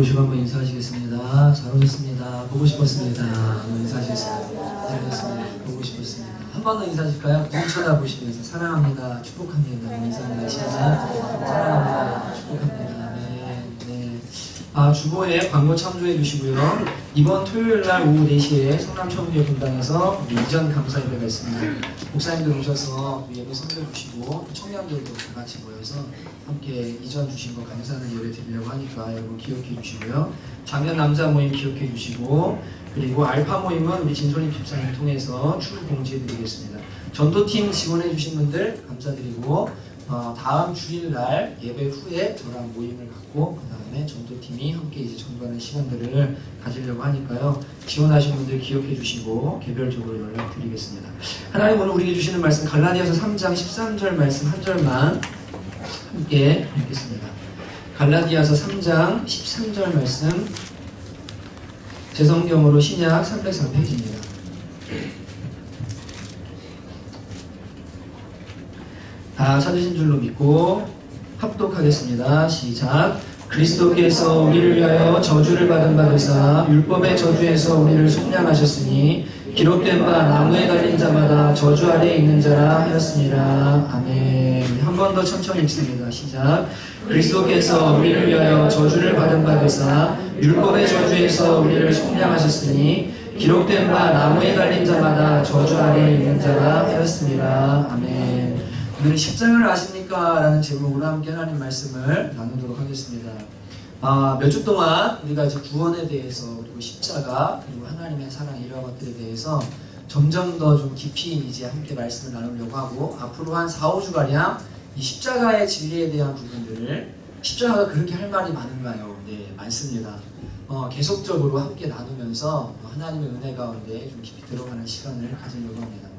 보시고 한번 인사하시겠습니다. 잘 오셨습니다. 보고 싶었습니다. 한번 인사하시겠습니다. 잘 오셨습니다. 보고 싶었습니다. 한 번 더 인사하실까요? 눈 쳐다보시면서 사랑합니다. 축복합니다. 인사합니다. 시작. 사랑합니다. 축복합니다. 네. 주보에 광고 참조해 주시고요. 이번 토요일날 오후 4시에 성남청교회 분당에서 이전 감사 예배가 있습니다. 목사님들 오셔서 예배 섬겨 주시고 청년들도 다 같이 모여서 함께 이전 주신 거 감사하는 예배 드리려고 하니까 여러분 기억해 주시고요. 작년 남자 모임 기억해 주시고, 그리고 알파 모임은 우리 진솔님 집사님 통해서 추후 공지해 드리겠습니다. 전도팀 지원해 주신 분들 감사드리고, 다음 주일날 예배 후에 저랑 모임을 갖고 그 다음에 전도팀이 함께 이제 전도하는 시간들을 가지려고 하니까요. 지원하신 분들 기억해 주시고 개별적으로 연락드리겠습니다. 하나님 오늘 우리에게 주시는 말씀 갈라디아서 3장 13절 말씀 한 절만 함께 읽겠습니다. 갈라디아서 3장 13절 말씀 제 성경으로 신약 304페이지입니다. 다 찾으신 줄로 믿고 합독하겠습니다. 시작. 그리스도께서 우리를 위하여 저주를 받은 바 되사 율법의 저주에서 우리를 속량하셨으니 기록된 바 나무에 달린 자마다 저주 아래에 있는 자라 하였습니다. 아멘. 한 번 더 천천히 읽습니다. 시작. 그리스도께서 우리를 위하여 저주를 받은 바 되사 율법의 저주에서 우리를 속량하셨으니 기록된 바 나무에 달린 자마다 저주 아래에 있는 자라 하였습니다. 아멘. 오늘 십자가를 아십니까? 라는 제목으로 함께 하나님 말씀을 나누도록 하겠습니다. 몇 주 동안 우리가 이제 구원에 대해서, 그리고 십자가, 그리고 하나님의 사랑 이런 것들에 대해서 점점 더 좀 깊이 이제 함께 말씀을 나누려고 하고, 앞으로 한 4, 5주가량 이 십자가의 진리에 대한 부분들을, 십자가가 그렇게 할 말이 많은가요? 네, 많습니다. 계속적으로 함께 나누면서 하나님의 은혜 가운데 좀 깊이 들어가는 시간을 가지려고 합니다.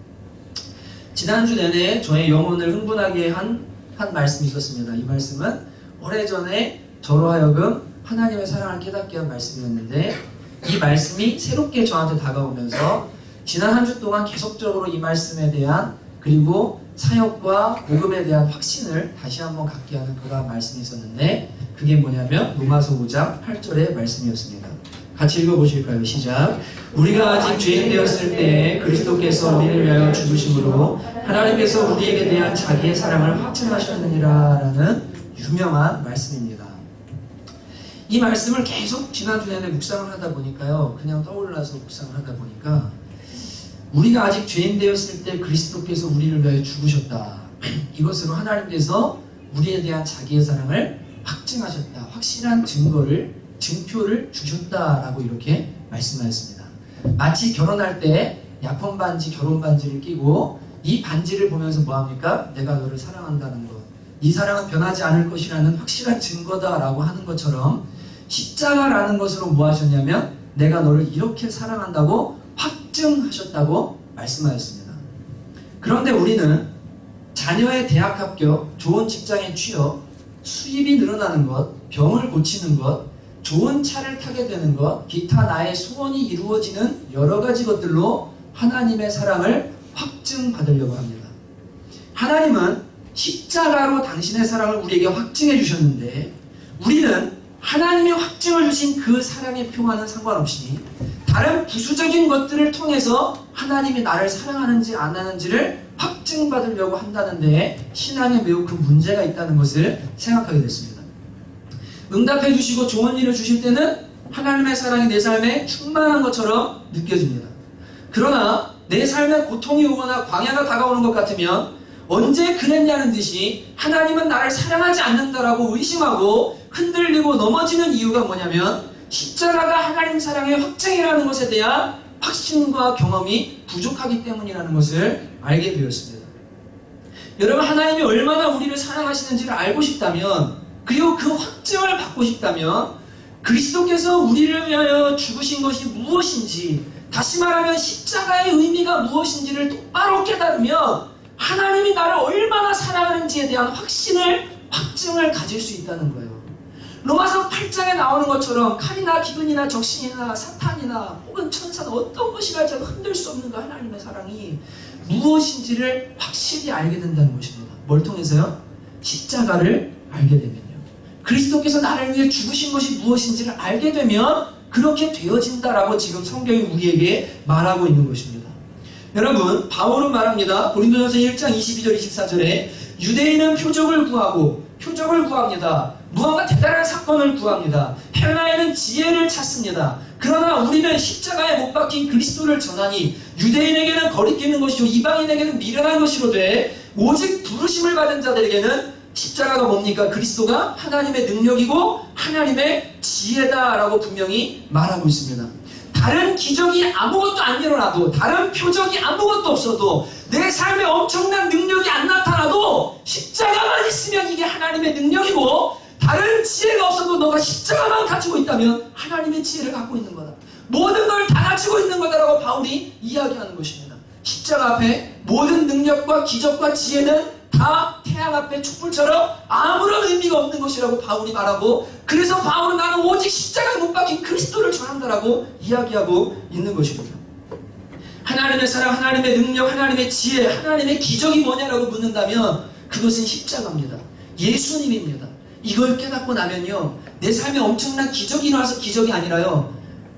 지난주 내내 저의 영혼을 흥분하게 한 말씀이 있었습니다. 이 말씀은 오래전에 저로 하여금 하나님의 사랑을 깨닫게 한 말씀이었는데, 이 말씀이 새롭게 저한테 다가오면서 지난 한 주 동안 계속적으로 이 말씀에 대한, 그리고 사역과 복음에 대한 확신을 다시 한번 갖게 하는 그러한 말씀이 있었는데, 그게 뭐냐면 로마서 5장 8절의 말씀이었습니다. 같이 읽어보실까요? 시작. 우리가 아직 죄인 되었을 때 그리스도께서 우리를 위하여 죽으심으로 하나님께서 우리에게 대한 자기의 사랑을 확증하셨느니라 라는 유명한 말씀입니다. 이 말씀을 계속 지난주 내내 묵상을 하다 보니까요, 그냥 떠올라서 묵상을 하다 보니까 우리가 아직 죄인 되었을 때 그리스도께서 우리를 위하여 죽으셨다. 이것으로 하나님께서 우리에 대한 자기의 사랑을 확증하셨다. 확실한 증표를 주셨다라고 이렇게 말씀하였습니다. 마치 결혼할 때 약혼 반지, 결혼 반지를 끼고 이 반지를 보면서 뭐합니까? 내가 너를 사랑한다는 것, 이 사랑은 변하지 않을 것이라는 확실한 증거다라고 하는 것처럼, 십자가라는 것으로 뭐 하셨냐면 내가 너를 이렇게 사랑한다고 확증하셨다고 말씀하였습니다. 그런데 우리는 자녀의 대학 합격, 좋은 직장에 취업, 수입이 늘어나는 것, 병을 고치는 것, 좋은 차를 타게 되는 것, 기타 나의 소원이 이루어지는 여러 가지 것들로 하나님의 사랑을 확증받으려고 합니다. 하나님은 십자가로 당신의 사랑을 우리에게 확증해 주셨는데, 우리는 하나님이 확증을 주신 그 사랑의 표와는 상관없이 다른 부수적인 것들을 통해서 하나님이 나를 사랑하는지 안 하는지를 확증받으려고 한다는 데에 신앙에 매우 큰 문제가 있다는 것을 생각하게 됐습니다. 응답해 주시고 좋은 일을 주실 때는 하나님의 사랑이 내 삶에 충만한 것처럼 느껴집니다. 그러나 내 삶에 고통이 오거나 광야가 다가오는 것 같으면 언제 그랬냐는 듯이 하나님은 나를 사랑하지 않는다라고 의심하고 흔들리고 넘어지는 이유가 뭐냐면, 십자가가 하나님 사랑의 확증이라는 것에 대한 확신과 경험이 부족하기 때문이라는 것을 알게 되었습니다. 여러분, 하나님이 얼마나 우리를 사랑하시는지를 알고 싶다면, 그리고 그 확증을 받고 싶다면, 그리스도께서 우리를 위하여 죽으신 것이 무엇인지, 다시 말하면 십자가의 의미가 무엇인지를 똑바로 깨달으면 하나님이 나를 얼마나 사랑하는지에 대한 확증을 가질 수 있다는 거예요. 로마서 8장에 나오는 것처럼 칼이나 기근이나 적신이나 사탄이나 혹은 천사나 어떤 것이 갈지라도 흔들 수 없는 그 하나님의 사랑이 무엇인지를 확실히 알게 된다는 것입니다. 뭘 통해서요? 십자가를 알게 되면요. 그리스도께서 나를 위해 죽으신 것이 무엇인지를 알게 되면 그렇게 되어진다라고 지금 성경이 우리에게 말하고 있는 것입니다. 여러분, 바울은 말합니다. 고린도전서 1장 22절 24절에 유대인은 표적을 구합니다. 무언가 대단한 사건을 구합니다. 헬라인은 지혜를 찾습니다. 그러나 우리는 십자가에 못 박힌 그리스도를 전하니 유대인에게는 거리끼는 것이요 이방인에게는 미련한 것이로되 오직 부르심을 받은 자들에게는 십자가가 뭡니까? 그리스도가 하나님의 능력이고 하나님의 지혜다라고 분명히 말하고 있습니다. 다른 기적이 아무것도 안 일어나도, 다른 표적이 아무것도 없어도, 내 삶에 엄청난 능력이 안 나타나도 십자가만 있으면 이게 하나님의 능력이고, 다른 지혜가 없어도 너가 십자가만 가지고 있다면 하나님의 지혜를 갖고 있는 거다. 모든 걸 다 가지고 있는 거다라고 바울이 이야기하는 것입니다. 십자가 앞에 모든 능력과 기적과 지혜는 다 태양 앞에 촛불처럼 아무런 의미가 없는 것이라고 바울이 말하고, 그래서 바울은 나는 오직 십자가에 못 박힌 그리스도를 전한다라고 이야기하고 있는 것입니다. 하나님의 사랑, 하나님의 능력, 하나님의 지혜, 하나님의 기적이 뭐냐라고 묻는다면 그것은 십자가입니다. 예수님입니다. 이걸 깨닫고 나면요, 내 삶에 엄청난 기적이 일어나서 기적이 아니라요,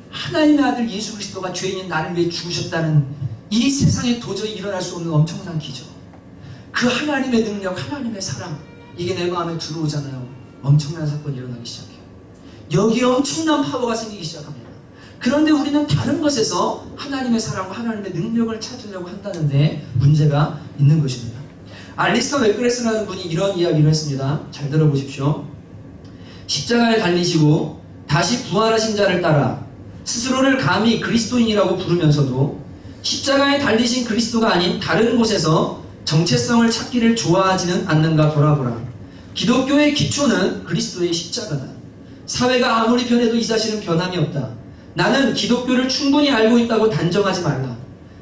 하나님의 아들 예수 그리스도가 죄인인 나를 위해 죽으셨다는 이 세상에 도저히 일어날 수 없는 엄청난 기적, 그 하나님의 능력, 하나님의 사랑, 이게 내 마음에 들어오잖아요. 엄청난 사건이 일어나기 시작해요. 여기에 엄청난 파워가 생기기 시작합니다. 그런데 우리는 다른 것에서 하나님의 사랑과 하나님의 능력을 찾으려고 한다는데 문제가 있는 것입니다. 알리스터 웨크레스라는 분이 이런 이야기를 했습니다. 잘 들어보십시오. 십자가에 달리시고 다시 부활하신 자를 따라 스스로를 감히 그리스도인이라고 부르면서도 십자가에 달리신 그리스도가 아닌 다른 곳에서 정체성을 찾기를 좋아하지는 않는가 돌아보라. 기독교의 기초는 그리스도의 십자가다. 사회가 아무리 변해도 이 사실은 변함이 없다. 나는 기독교를 충분히 알고 있다고 단정하지 말라.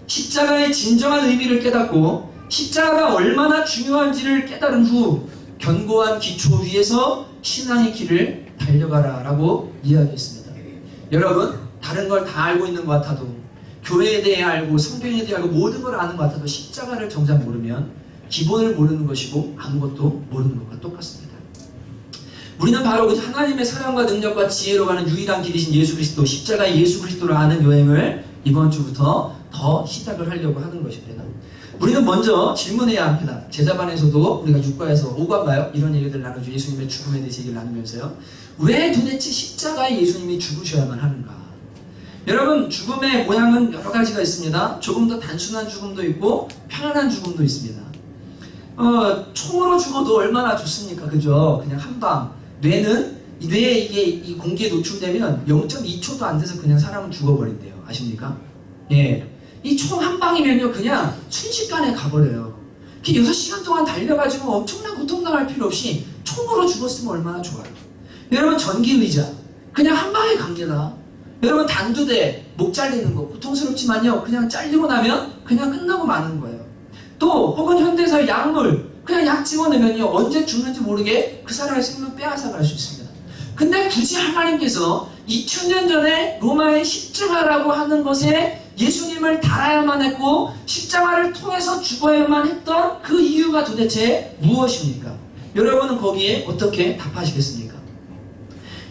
십자가의 진정한 의미를 깨닫고 십자가가 얼마나 중요한지를 깨달은 후 견고한 기초 위에서 신앙의 길을 달려가라 라고 이야기했습니다. 여러분, 다른 걸 다 알고 있는 것 같아도, 교회에 대해 알고 성경에 대해 알고 모든 걸 아는 것 같아도 십자가를 정작 모르면 기본을 모르는 것이고 아무것도 모르는 것과 똑같습니다. 우리는 바로 그 하나님의 사랑과 능력과 지혜로 가는 유일한 길이신 예수 그리스도, 십자가의 예수 그리스도를 아는 여행을 이번 주부터 더 시작을 하려고 하는 것입니다. 우리는 먼저 질문해야 합니다. 제자반에서도 우리가 6과에서 5과인가요? 이런 얘기들 나누죠. 예수님의 죽음에 대해서 얘기를 나누면서요. 왜 도대체 십자가에 예수님이 죽으셔야만 하는가? 여러분, 죽음의 모양은 여러 가지가 있습니다. 조금 더 단순한 죽음도 있고 편안한 죽음도 있습니다. 총으로 죽어도 얼마나 좋습니까? 그죠? 그냥 한 방. 뇌에 이게 이 공기에 노출되면 0.2초도 안 돼서 그냥 사람은 죽어버린대요. 아십니까? 예. 이 총 한 방이면요, 그냥 순식간에 가버려요. 6시간 동안 달려가지고 엄청난 고통당할 필요 없이 총으로 죽었으면 얼마나 좋아요. 여러분, 전기의자. 그냥 한 방에 갑니다. 여러분, 단두대, 목 잘리는 거 고통스럽지만요, 그냥 잘리고 나면 그냥 끝나고 마는 거예요. 또 혹은 현대사의 약물, 그냥 약 집어넣으면요 언제 죽는지 모르게 그 사람의 생명 빼앗아 갈 수 있습니다. 근데 굳이 하나님께서 2000년 전에 로마의 십자가라고 하는 것에 예수님을 달아야만 했고 십자가를 통해서 죽어야만 했던 그 이유가 도대체 무엇입니까? 여러분은 거기에 어떻게 답하시겠습니까?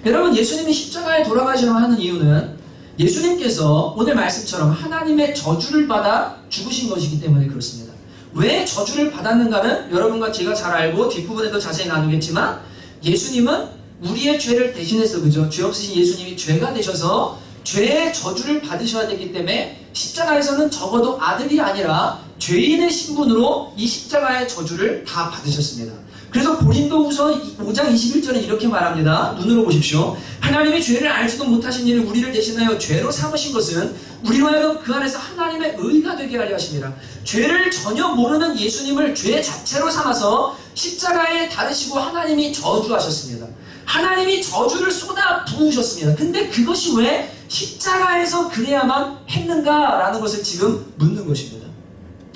여러분, 예수님이 십자가에 돌아가셔야 하는 이유는 예수님께서 오늘 말씀처럼 하나님의 저주를 받아 죽으신 것이기 때문에 그렇습니다. 왜 저주를 받았는가는 여러분과 제가 잘 알고 뒷부분에도 자세히 나누겠지만, 예수님은 우리의 죄를 대신해서, 그죠? 죄 없으신 예수님이 죄가 되셔서 죄의 저주를 받으셔야 되기 때문에 십자가에서는 적어도 아들이 아니라 죄인의 신분으로 이 십자가의 저주를 다 받으셨습니다. 그래서 고린도후서 5장 21절에 이렇게 말합니다. 눈으로 보십시오. 하나님이 죄를 알지도 못하신 일을 우리를 대신하여 죄로 삼으신 것은 우리로 하여금 그 안에서 하나님의 의가 되게 하려 하십니다. 죄를 전혀 모르는 예수님을 죄 자체로 삼아서 십자가에 달으시고 하나님이 저주하셨습니다. 하나님이 저주를 쏟아 부으셨습니다. 근데 그것이 왜 십자가에서 그래야만 했는가라는 것을 지금 묻는 것입니다.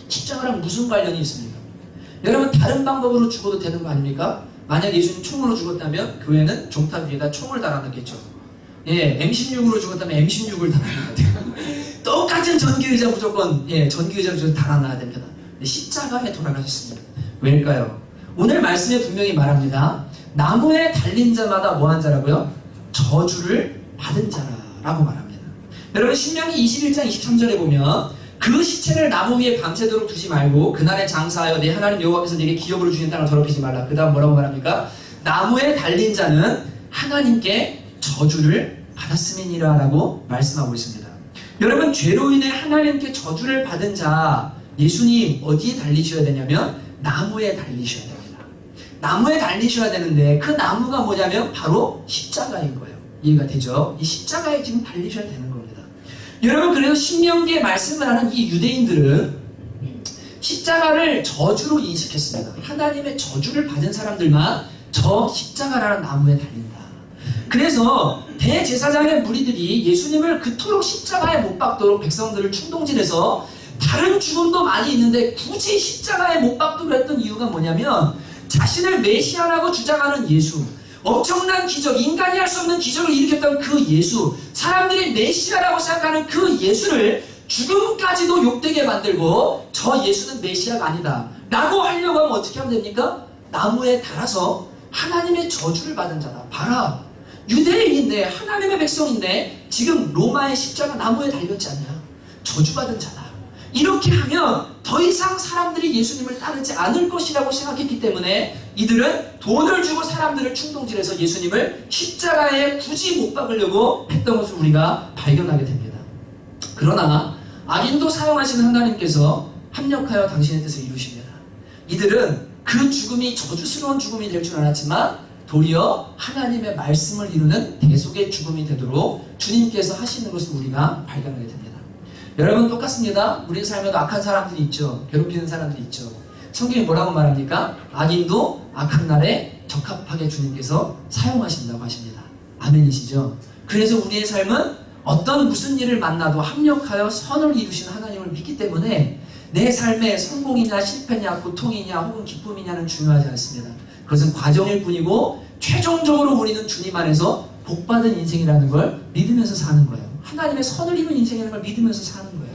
십자가랑 무슨 관련이 있습니까? 여러분, 다른 방법으로 죽어도 되는 거 아닙니까? 만약 예수님 총으로 죽었다면 교회는 종탑 위에다 총을 달아놨겠죠. 예, M16으로 죽었다면 M16을 달아놔야 돼요. 똑같은 전기의자 무조건, 예, 전기의자 무조건 달아놔야 됩니다. 십자가에 돌아가셨습니다. 왜일까요? 오늘 말씀에 분명히 말합니다. 나무에 달린 자마다 뭐한 자라고요? 저주를 받은 자라고 말합니다. 여러분 신명기 21장 23절에 보면 그 시체를 나무 위에 밤새도록 두지 말고 그날에 장사하여 내 하나님 여호와께서 네게 기업으로 주신 땅을 더럽히지 말라. 그 다음 뭐라고 말합니까? 나무에 달린 자는 하나님께 저주를 받았음이니라 라고 말씀하고 있습니다. 여러분 죄로 인해 하나님께 저주를 받은 자 예수님 어디에 달리셔야 되냐면 나무에 달리셔야 됩니다. 나무에 달리셔야 되는데 그 나무가 뭐냐면 바로 십자가인 거예요. 이해가 되죠? 이 십자가에 지금 달리셔야 되는 겁니다. 여러분 그래서 신명기에 말씀을 하는 이 유대인들은 십자가를 저주로 인식했습니다. 하나님의 저주를 받은 사람들만 저 십자가라는 나무에 달린다. 그래서 대제사장의 무리들이 예수님을 그토록 십자가에 못 박도록 백성들을 충동질해서 다른 죽음도 많이 있는데 굳이 십자가에 못 박도록 했던 이유가 뭐냐면 자신을 메시아라고 주장하는 예수, 엄청난 기적, 인간이 할 수 없는 기적을 일으켰던 그 예수, 사람들이 메시아라고 생각하는 그 예수를 죽음까지도 욕되게 만들고 저 예수는 메시아가 아니다 라고 하려고 하면 어떻게 하면 됩니까? 나무에 달아서 하나님의 저주를 받은 자다. 봐라, 유대인인데 하나님의 백성인데 지금 로마의 십자가 나무에 달렸지 않냐? 저주받은 자다. 이렇게 하면 더 이상 사람들이 예수님을 따르지 않을 것이라고 생각했기 때문에 이들은 돈을 주고 사람들을 충동질해서 예수님을 십자가에 굳이 못 박으려고 했던 것을 우리가 발견하게 됩니다. 그러나 악인도 사용하시는 하나님께서 합력하여 당신의 뜻을 이루십니다. 이들은 그 죽음이 저주스러운 죽음이 될 줄 알았지만 도리어 하나님의 말씀을 이루는 대속의 죽음이 되도록 주님께서 하시는 것을 우리가 발견하게 됩니다. 여러분 똑같습니다. 우리 삶에도 악한 사람들이 있죠. 괴롭히는 사람들이 있죠. 성경이 뭐라고 말합니까? 악인도 악한 날에 적합하게 주님께서 사용하신다고 하십니다. 아멘이시죠? 그래서 우리의 삶은 어떤 무슨 일을 만나도 합력하여 선을 이루신 하나님을 믿기 때문에 내 삶에 성공이냐 실패냐 고통이냐 혹은 기쁨이냐는 중요하지 않습니다. 그것은 과정일 뿐이고 최종적으로 우리는 주님 안에서 복받은 인생이라는 걸 믿으면서 사는 거예요. 하나님의 선을 이룬 인생이라는 걸 믿으면서 사는 거예요.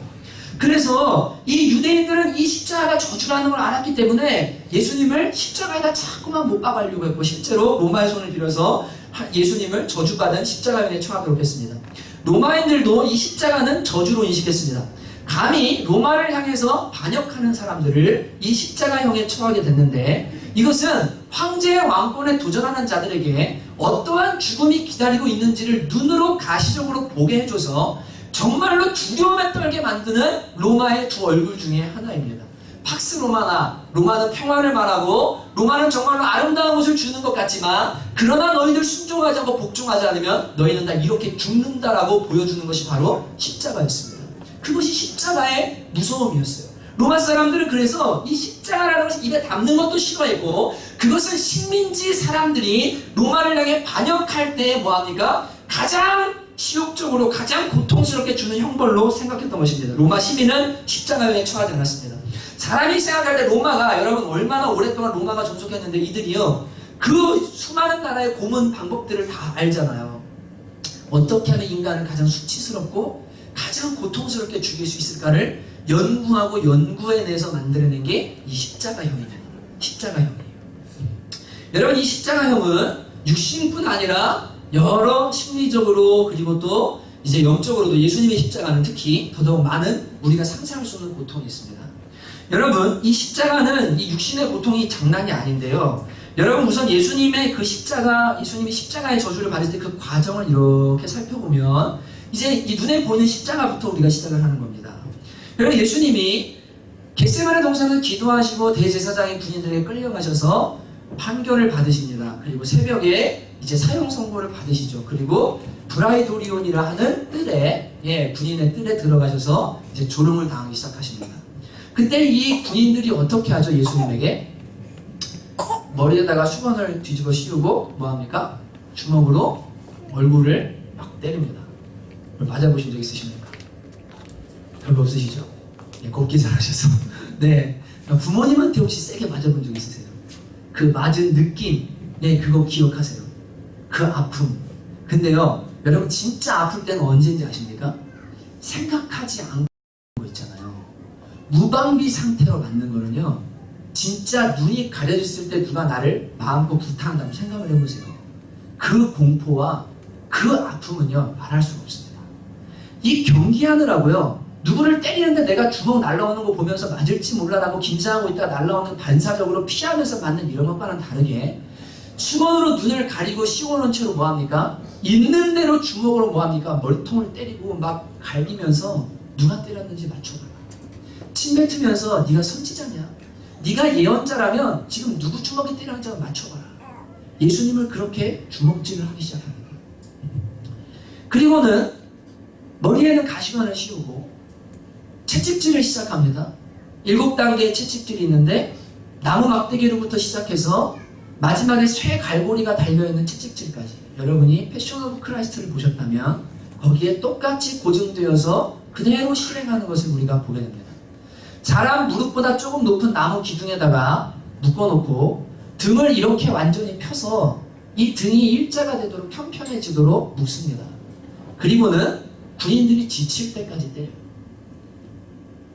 그래서 이 유대인들은 이 십자가가 저주라는 걸 알았기 때문에 예수님을 십자가에다 자꾸만 못 박으려고 했고 실제로 로마의 손을 빌어서 예수님을 저주받은 십자가형에 처하도록 했습니다. 로마인들도 이 십자가는 저주로 인식했습니다. 감히 로마를 향해서 반역하는 사람들을 이 십자가형에 처하게 됐는데 이것은 황제의 왕권에 도전하는 자들에게 어떠한 죽음이 기다리고 있는지를 눈으로 가시적으로 보게 해줘서 정말로 두려움에 떨게 만드는 로마의 두 얼굴 중에 하나입니다. 팍스 로마나, 로마는 평화를 말하고 로마는 정말로 아름다운 것을 주는 것 같지만 그러나 너희들 순종하지 않고 복종하지 않으면 너희는 다 이렇게 죽는다라고 보여주는 것이 바로 십자가였습니다. 그것이 십자가의 무서움이었어요. 로마 사람들은 그래서 이 십자가라는 것을 입에 담는 것도 싫어했고 그것을 식민지 사람들이 로마를 향해 반역할 때 뭐합니까? 가장 치욕적으로 가장 고통스럽게 주는 형벌로 생각했던 것입니다. 로마 시민은 십자가형에 처하지 않았습니다. 사람이 생각할 때 로마가 여러분 얼마나 오랫동안 로마가 존속했는데 이들이요 그 수많은 나라의 고문 방법들을 다 알잖아요. 어떻게 하면 인간을 가장 수치스럽고 가장 고통스럽게 죽일 수 있을까를 연구하고 연구해내서 만들어낸 게 이 십자가형입니다. 십자가형이에요. 여러분 이 십자가형은 육신뿐 아니라 여러 심리적으로 그리고 또 이제 영적으로도 예수님의 십자가는 특히 더더욱 많은 우리가 상상할 수 없는 고통이 있습니다. 여러분 이 십자가는 이 육신의 고통이 장난이 아닌데요. 여러분 우선 예수님의 그 십자가, 예수님이 십자가의 저주를 받을 때 그 과정을 이렇게 살펴보면 이제 이 눈에 보이는 십자가부터 우리가 시작을 하는 겁니다. 여러분 예수님이 겟세마네 동산에서 기도하시고 대제사장의 군인들에게 끌려가셔서 판결을 받으십니다. 그리고 새벽에 이제 사형 선고를 받으시죠. 그리고 브라이도리온이라 하는 뜰에 군인의 뜰에 들어가셔서 이제 조롱을 당하기 시작하십니다. 그때 이 군인들이 어떻게 하죠? 예수님에게 머리에다가 수건을 뒤집어 씌우고 뭐합니까? 주먹으로 얼굴을 막 때립니다. 맞아보신 적 있으십니까? 별로 없으시죠? 네, 곱게 잘하셔서 네, 부모님한테 혹시 세게 맞아본 적 있으세요? 그 맞은 느낌, 네, 그거 기억하세요. 그 아픔. 근데요, 여러분 진짜 아플 때는 언제인지 아십니까? 생각하지 않고 있잖아요. 무방비 상태로 맞는 거는요, 진짜 눈이 가려졌을 때 누가 나를 마음껏 구타한다면 생각을 해보세요. 그 공포와 그 아픔은요, 말할 수가 없습니다. 이 경기하느라고요, 누구를 때리는데 내가 주먹 날라오는 거 보면서 맞을지 몰라라고 긴장하고 있다가 날라오는 반사적으로 피하면서 맞는 이런 것과는 다르게 수건으로 눈을 가리고 씌워놓은 채로 뭐합니까? 있는 대로 주먹으로 뭐합니까? 머리통을 때리고 막 갈기면서 누가 때렸는지 맞춰봐라. 침 뱉으면서 네가 선지자냐? 네가 예언자라면 지금 누구 주먹에 때렸는지 맞춰봐라. 예수님을 그렇게 주먹질을 하기 시작합니다. 그리고는 머리에는 가시관을 씌우고 채찍질을 시작합니다. 7단계의 채찍질이 있는데 나무 막대기로부터 시작해서 마지막에 쇠 갈고리가 달려있는 채찍질까지, 여러분이 패션 오브 크라이스트를 보셨다면 거기에 똑같이 고증되어서 그대로 실행하는 것을 우리가 보게 됩니다. 자란 무릎보다 조금 높은 나무 기둥에다가 묶어놓고 등을 이렇게 완전히 펴서 이 등이 일자가 되도록 편편해지도록 묶습니다. 그리고는 군인들이 지칠 때까지 때려요.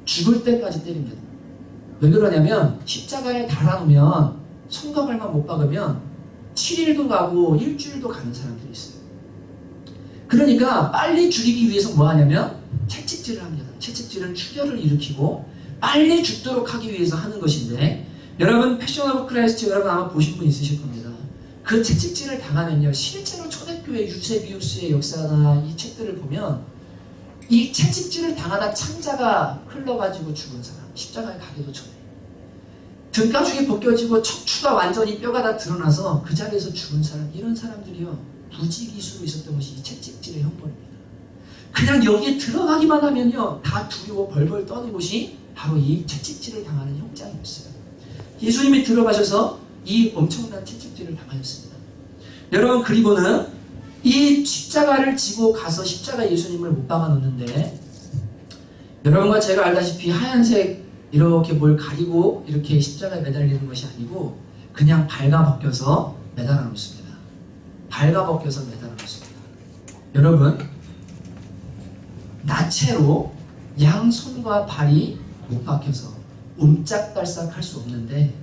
죽을 때까지 때립니다. 왜 그러냐면 십자가에 달아놓으면 손과 발만 못 박으면 7일도 가고 일주일도 가는 사람들이 있어요. 그러니까 빨리 죽이기 위해서 뭐 하냐면 채찍질을 합니다. 채찍질은 출혈을 일으키고 빨리 죽도록 하기 위해서 하는 것인데, 여러분 패션 오브 크라이스트 여러분 아마 보신 분 있으실 겁니다. 그 채찍질을 당하면요, 실제로 초대교회 유세비우스의 역사나 이 책들을 보면 이 채찍질을 당하다 창자가 흘러가지고 죽은 사람, 십자가에 가기도 전에 등가죽이 벗겨지고 척추가 완전히 뼈가 다 드러나서 그 자리에서 죽은 사람, 이런 사람들이요, 부지기수로 있었던 것이 이 채찍질의 형벌입니다. 그냥 여기에 들어가기만 하면요, 다 두려워 벌벌 떠는 곳이 바로 이 채찍질을 당하는 현장이었어요. 예수님이 들어가셔서 이 엄청난 채찍질을 당하셨습니다. 여러분, 그리고는 이 십자가를 지고 가서 십자가 예수님을 못 박아 놓는데, 여러분과 제가 알다시피 하얀색 이렇게 뭘 가리고 이렇게 십자가에 매달리는 것이 아니고 그냥 발가벗겨서 매달아 놓습니다. 발가벗겨서 매달아 놓습니다. 여러분, 나체로 양손과 발이 못 박혀서 옴짝달싹 할 수 없는데,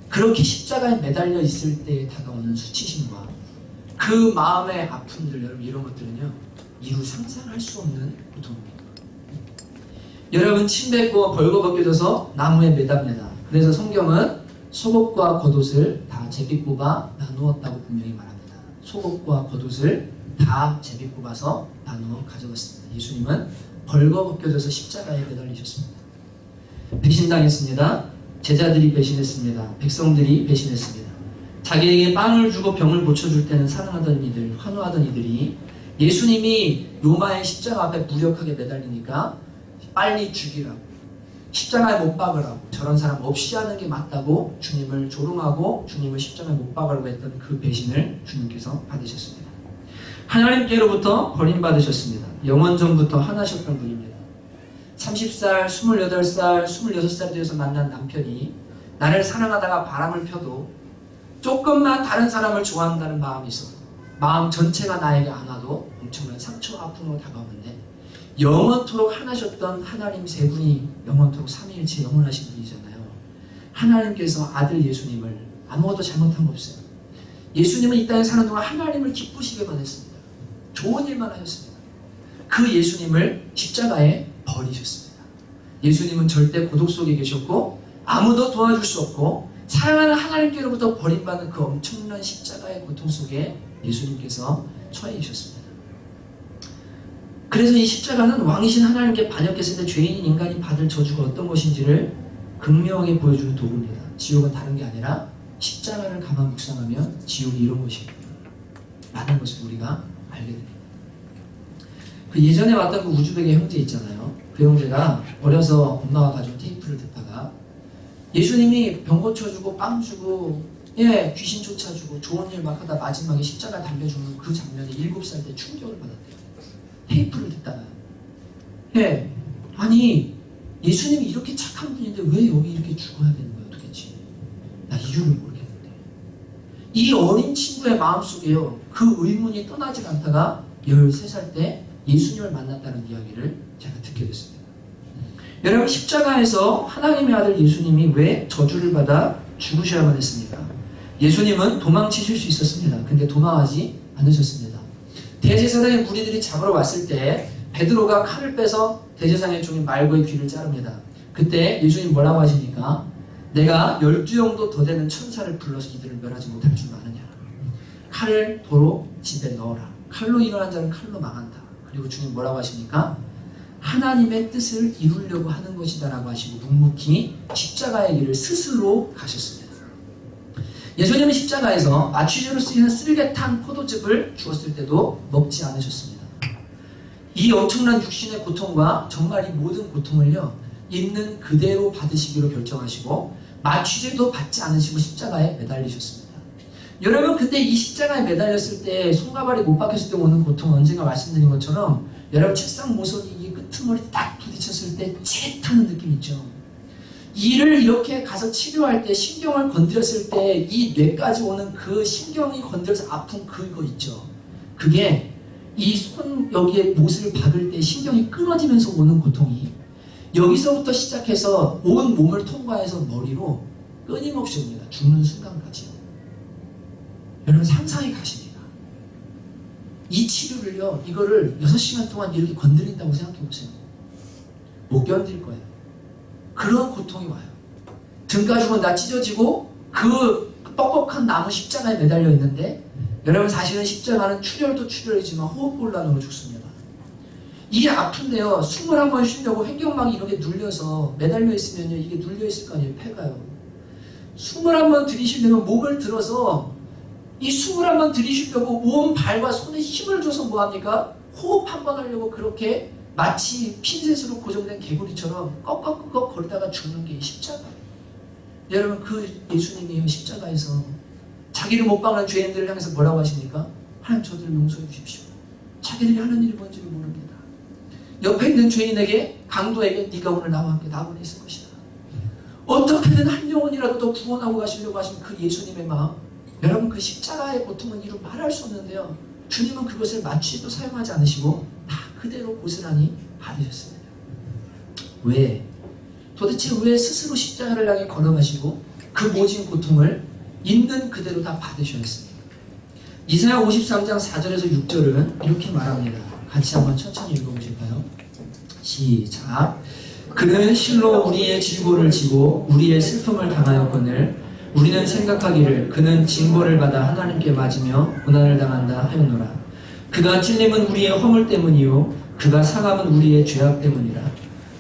그렇게 십자가에 매달려 있을 때 다가오는 수치심과 그 마음의 아픔들, 여러분, 이런 것들은요, 이루 상상할 수 없는 고통입니다. 여러분, 침 뱉고 벌거벗겨져서 나무에 매답니다. 그래서 성경은 속옷과 겉옷을 다 제비 뽑아 나누었다고 분명히 말합니다. 속옷과 겉옷을 다 제비 뽑아서 나누어 가져갔습니다. 예수님은 벌거벗겨져서 십자가에 매달리셨습니다. 배신당했습니다. 제자들이 배신했습니다. 백성들이 배신했습니다. 자기에게 빵을 주고 병을 고쳐줄 때는 사랑하던 이들, 환호하던 이들이 예수님이 로마의 십자가 앞에 무력하게 매달리니까 빨리 죽이라고, 십자가에 못 박으라고, 저런 사람 없이 하는 게 맞다고 주님을 조롱하고 주님을 십자가에 못 박으라고 했던 그 배신을 주님께서 받으셨습니다. 하나님께로부터 버림받으셨습니다. 영원전부터 하나셨던 분입니다. 30살, 28살, 26살이 되어서 만난 남편이 나를 사랑하다가 바람을 펴도 조금만 다른 사람을 좋아한다는 마음이 있어도 마음 전체가 나에게 안 와도 엄청난 상처와 아픔으로 다가오는데, 영원토록 하나셨던 하나님 세 분이 영원토록 삼위일체 영원하신 분이잖아요. 하나님께서 아들 예수님을, 아무것도 잘못한 거 없어요, 예수님은 이 땅에 사는 동안 하나님을 기쁘시게만 했습니다. 좋은 일만 하셨습니다. 그 예수님을 십자가에 버리셨습니다. 예수님은 절대 고독 속에 계셨고 아무도 도와줄 수 없고 사랑하는 하나님께로부터 버림받는 그 엄청난 십자가의 고통 속에 예수님께서 처해 계셨습니다. 그래서 이 십자가는 왕이신 하나님께 반역했을 때 죄인인 인간이 받을 저주가 어떤 것인지를 극명하게 보여주는 도구입니다. 지옥은 다른 게 아니라 십자가를 가만 묵상하면 지옥이 이런 것입니다 라는 것을 우리가 알게 됩니다. 그 예전에 왔던 그 우즈벡의 형제 있잖아요. 그 형제가 어려서 엄마가 가져온 테이프를 듣다가 예수님이 병 고쳐주고 빵 주고 귀신 쫓아주고 좋은 일 막 하다 마지막에 십자가 달려주는 그 장면에 7살 때 충격을 받았대요. 테이프를 듣다가 아니 예수님이 이렇게 착한 분인데 왜 여기 이렇게 죽어야 되는 거야 도대체? 나 이유를 모르겠는데. 이 어린 친구의 마음속에요, 그 의문이 떠나지 않다가 13살 때 예수님을 만났다는 이야기를 제가 듣게 됐습니다. 여러분, 십자가에서 하나님의 아들 예수님이 왜 저주를 받아 죽으셔야만 했습니까? 예수님은 도망치실 수 있었습니다. 근데 도망하지 않으셨습니다. 대제사장의 무리들이 잡으러 왔을 때 베드로가 칼을 빼서 대제사장의 종인 말고의 귀를 자릅니다. 그때 예수님 뭐라고 하시니까 내가 12영도 더 되는 천사를 불러서 이들을 멸하지 못할 줄 아느냐. 칼을 도로 집에 넣어라. 칼로 일어난 자는 칼로 망한다. 그리고 주님 뭐라고 하십니까? 하나님의 뜻을 이루려고 하는 것이다 라고 하시고 묵묵히 십자가의 길을 스스로 가셨습니다. 예수님은 십자가에서 마취제로 쓰이는 쓸개탄 포도즙을 주었을 때도 먹지 않으셨습니다. 이 엄청난 육신의 고통과 정말 이 모든 고통을요, 있는 그대로 받으시기로 결정하시고 마취제도 받지 않으시고 십자가에 매달리셨습니다. 여러분, 근데 이 십자가에 매달렸을 때 손가발이 못 박혔을 때 오는 고통은 언젠가 말씀드린 것처럼 여러분 책상 모서리 이 끄트머리 딱 부딪혔을 때 찌릿하는 느낌 있죠. 이를 이렇게 가서 치료할 때 신경을 건드렸을 때 이 뇌까지 오는 그 신경이 건드려서 아픈 그거 있죠. 그게 이 손 여기에 못을 박을 때 신경이 끊어지면서 오는 고통이 여기서부터 시작해서 온 몸을 통과해서 머리로 끊임없이 옵니다. 죽는 순간까지. 여러분 상상이 가십니다. 이 치료를요, 이거를 6시간 동안 이렇게 건드린다고 생각해 보세요. 못 견딜 거예요. 그런 고통이 와요. 등까지 보면 다 찢어지고 그 뻑뻑한 나무 십자가에 매달려 있는데 여러분 사실은 십자가는 출혈도 출혈이지만 호흡곤란으로 죽습니다. 이게 아픈데요, 숨을 한번 쉬려고 횡격막이 이렇게 눌려서 매달려 있으면요, 이게 눌려 있을 거 아니에요, 폐가요. 숨을 한번 들이쉬려면 목을 들어서 이 숨을 한번 들이쉬려고 온 발과 손에 힘을 줘서 뭐합니까? 호흡 한번 하려고 그렇게 마치 핀셋으로 고정된 개구리처럼 꺽꺽꺽 거리다가 죽는 게 십자가예요. 여러분, 그 예수님이 십자가에서 자기를 못 박는 죄인들을 향해서 뭐라고 하십니까? 하나님 저들을 용서해 주십시오. 자기들이 하는 일이 뭔지를 모릅니다. 옆에 있는 죄인에게, 강도에게 네가 오늘 나와 함께 낙원에 있을 것이다. 어떻게든 한 영혼이라도 더 구원하고 가시려고 하신 그 예수님의 마음, 여러분 그 십자가의 고통은 이루 말할 수 없는데요, 주님은 그것을 마취도 사용하지 않으시고 다 그대로 고스란히 받으셨습니다. 왜? 도대체 왜 스스로 십자가를 향해 걸어가시고 그 모진 고통을 있는 그대로 다 받으셔야 했습니까? 이사야 53장 4절에서 6절은 이렇게 말합니다. 같이 한번 천천히 읽어보실까요? 시작. 그는 실로 우리의 질고를 지고 우리의 슬픔을 당하였거늘 우리는 생각하기를 그는 징벌을 받아 하나님께 맞으며 고난을 당한다 하였노라. 그가 찔림은 우리의 허물 때문이요 그가 상함은 우리의 죄악 때문이라.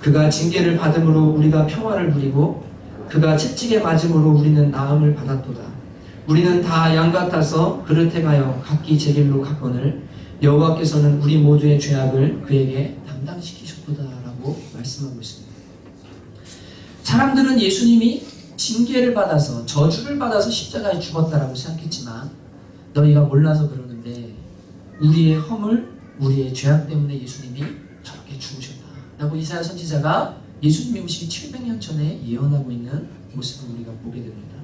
그가 징계를 받음으로 우리가 평화를 누리고 그가 채찍에 맞음으로 우리는 나음을 받았도다. 우리는 다 양 같아서 그릇 행하여 각기 제 길로 갔거늘 여호와께서는 우리 모두의 죄악을 그에게 담당시키셨도다 라고 말씀하고 있습니다. 사람들은 예수님이 징계를 받아서 저주를 받아서 십자가에 죽었다라고 생각했지만 너희가 몰라서 그러는데 우리의 허물, 우리의 죄악 때문에 예수님이 저렇게 죽으셨다 라고 이사야 선지자가 예수님이 오시기 700년 전에 예언하고 있는 모습을 우리가 보게 됩니다.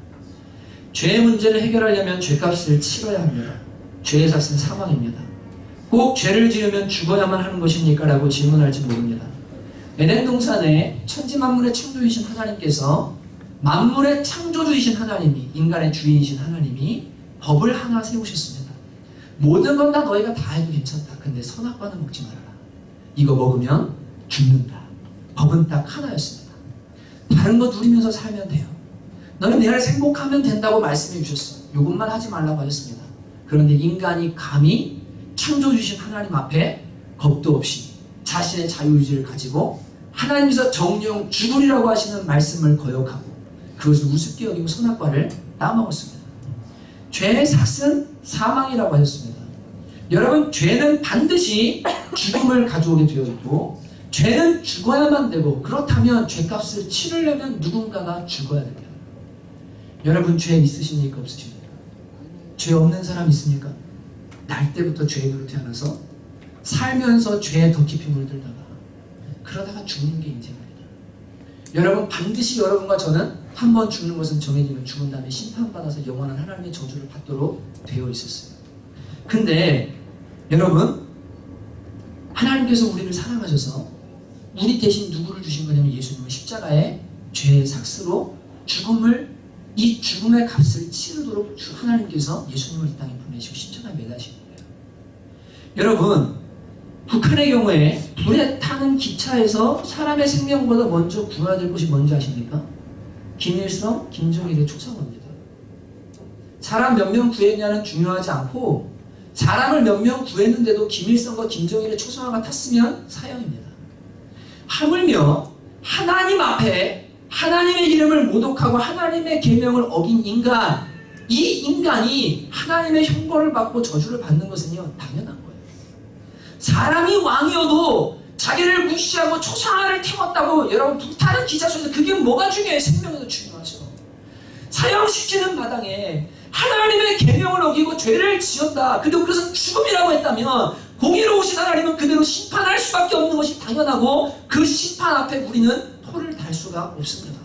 죄의 문제를 해결하려면 죄값을 치러야 합니다. 죄의 삭은 사망입니다. 꼭 죄를 지으면 죽어야만 하는 것입니까? 라고 질문할지 모릅니다. 에덴 동산에 천지만물의 창조이신 하나님께서 만물의 창조주이신 하나님이, 인간의 주인이신 하나님이 법을 하나 세우셨습니다. 모든 건 다 너희가 다 해도 괜찮다. 근데 선악과는 먹지 말아라. 이거 먹으면 죽는다. 법은 딱 하나였습니다. 다른 거 누리면서 살면 돼요. 너는 내 안에서 행복하면 된다고 말씀해 주셨어요. 이것만 하지 말라고 하셨습니다. 그런데 인간이 감히 창조주신 하나님 앞에 겁도 없이 자신의 자유의지를 가지고 하나님께서 정령 죽으리라고 하시는 말씀을 거역하고 그것을 우습게 여기고 선악과를 따먹었습니다. 죄의 삭은 사망이라고 하셨습니다. 여러분, 죄는 반드시 죽음을 가져오게 되어 있고 죄는 죽어야만 되고 그렇다면 죄값을 치르려면 누군가가 죽어야 됩니다. 여러분, 죄 있으십니까? 없으십니까? 죄 없는 사람 있습니까? 날 때부터 죄인으로 태어나서 살면서 죄에 더 깊이 물들다가 그러다가 죽는 게 인생입니다. 여러분, 반드시 여러분과 저는 한 번 죽는 것은 정해지면 죽은 다음에 심판받아서 영원한 하나님의 저주를 받도록 되어 있었어요. 근데 여러분, 하나님께서 우리를 사랑하셔서 우리 대신 누구를 주신 거냐면 예수님은 십자가의 죄의 삭스로 이 죽음의 값을 치르도록 하나님께서 예수님을 이 땅에 보내시고 십자가에 매다신 거예요. 여러분, 북한의 경우에 불에 타는 기차에서 사람의 생명보다 먼저 구해야 될 것이 뭔지 아십니까? 김일성, 김정일의 초상화입니다. 사람 몇 명 구했냐는 중요하지 않고 사람을 몇 명 구했는데도 김일성과 김정일의 초상화가 탔으면 사형입니다. 하물며 하나님 앞에 하나님의 이름을 모독하고 하나님의 계명을 어긴 인간, 이 인간이 하나님의 형벌을 받고 저주를 받는 것은요, 당연한 거예요. 사람이 왕이어도 자기를 무시하고 초상화를 태웠다고 여러분 불타는 기차 속에서 그게 뭐가 중요해요? 생명에도 중요하죠. 사형시키는 마당에 하나님의 계명을 어기고 죄를 지었다. 그리고 그것은 죽음이라고 했다면 공의로우신 하나님은 그대로 심판할 수밖에 없는 것이 당연하고 그 심판 앞에 우리는 토를 달 수가 없습니다.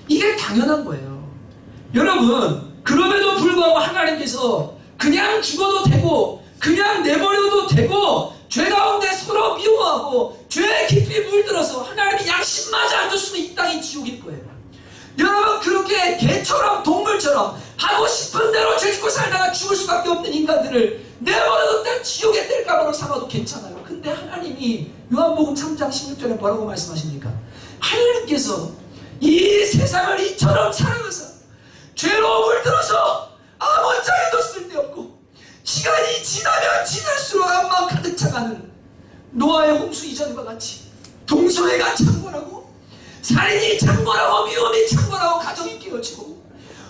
이게 당연한 거예요. 여러분, 그럼에도 불구하고 하나님께서 그냥 죽어도 되고 그냥 내버려도 되고 죄 가운데 서로 미워하고 죄에 깊이 물들어서 하나님이 양심마저 안 줬으면 이 땅이 지옥일 거예요. 여러분, 그렇게 개처럼 동물처럼 하고 싶은 대로 죄짓고 살다가 죽을 수밖에 없는 인간들을 내버려뒀다 지옥에 뗄까봐로 삼아도 괜찮아요. 근데 하나님이 요한복음 3장 16절에 뭐라고 말씀하십니까? 하나님께서 이 세상을 이처럼 사랑하사 죄로 물들어서 아무짝에도 쓸데없고 시간이 지나면 지날수록 암만 가득 차가는 노아의 홍수 이전과 같이 동성애가 창궐하고 살인이 창궐하고 미움이 창궐하고 가정이 깨어지고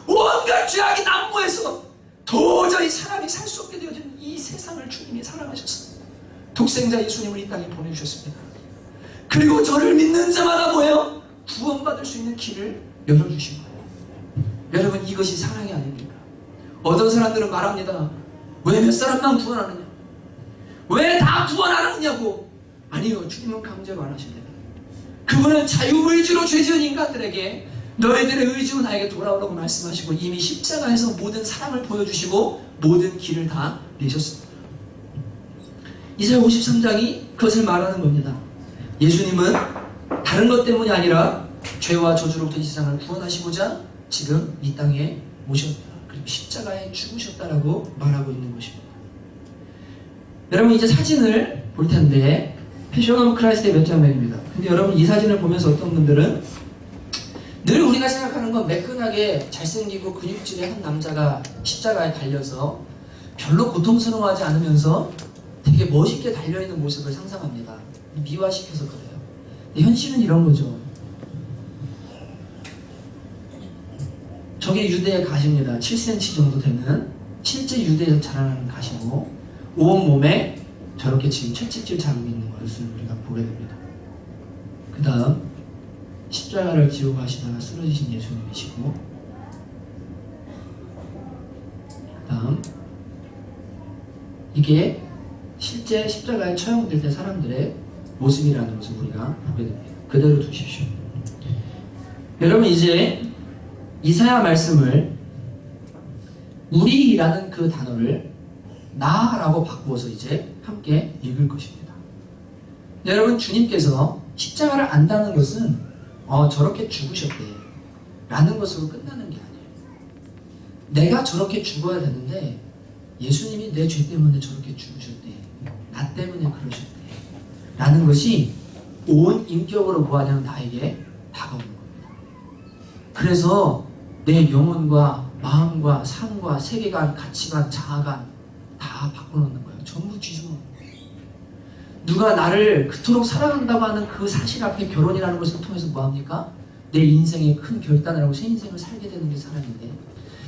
온갖 죄악이 난무해서 도저히 사람이 살 수 없게 되어진 이 세상을 주님이 사랑하셔서 독생자 예수님을 이 땅에 보내주셨습니다. 그리고 저를 믿는 자마다 뭐예요? 구원받을 수 있는 길을 열어주신 거예요. 여러분, 이것이 사랑이 아닙니까? 어떤 사람들은 말합니다. 왜 몇 사람만 구원하느냐? 왜 다 구원하느냐고? 아니요, 주님은 강제로 안 하십니다. 그분은 자유의지로 죄지은 인간들에게 너희들의 의지로 나에게 돌아오라고 말씀하시고 이미 십자가에서 모든 사랑을 보여주시고 모든 길을 다 내셨습니다. 이사야 53장이 그것을 말하는 겁니다. 예수님은 다른 것 때문이 아니라 죄와 저주로부터 이 세상을 구원하시고자 지금 이 땅에 오셨다. 그리고 십자가에 죽으셨다라고 말하고 있는 것입니다. 여러분, 이제 사진을 볼 텐데 패션 오브 크라이스트의 몇 장면입니다. 근데 여러분, 이 사진을 보면서 어떤 분들은 늘 우리가 생각하는 건 매끈하게 잘생기고 근육질의 한 남자가 십자가에 달려서 별로 고통스러워하지 않으면서 되게 멋있게 달려있는 모습을 상상합니다. 미화시켜서 그래요. 근데 현실은 이런 거죠. 저게 유대의 가시입니다. 7cm 정도 되는 실제 유대에서 자라나는 가시고 온몸에 저렇게 지금 채찍질 자국이 있는 것을 우리가 보게 됩니다. 그 다음 십자가를 지고 가시다가 쓰러지신 예수님이시고, 그 다음 이게 실제 십자가에 처형될 때 사람들의 모습이라는 것을 우리가 보게 됩니다. 그대로 두십시오. 여러분, 이제 이사야 말씀을 우리라는 그 단어를 나라고 바꾸어서 이제 함께 읽을 것입니다. 여러분, 주님께서 십자가를 안다는 것은 저렇게 죽으셨대 라는 것으로 끝나는 게 아니에요. 내가 저렇게 죽어야 되는데 예수님이 내 죄 때문에 저렇게 죽으셨대, 나 때문에 그러셨대 라는 것이 온 인격으로 뭐하냐면 나에게 다가오는 겁니다. 그래서 내 영혼과 마음과 삶과 세계관, 가치관, 자아관 다 바꿔놓는 거예요. 전부 뒤집어 놓는 거예요. 누가 나를 그토록 사랑한다고 하는 그 사실 앞에 결혼이라는 것을 통해서 뭐합니까? 내 인생에 큰 결단을 하고 새 인생을 살게 되는 게 사람인데,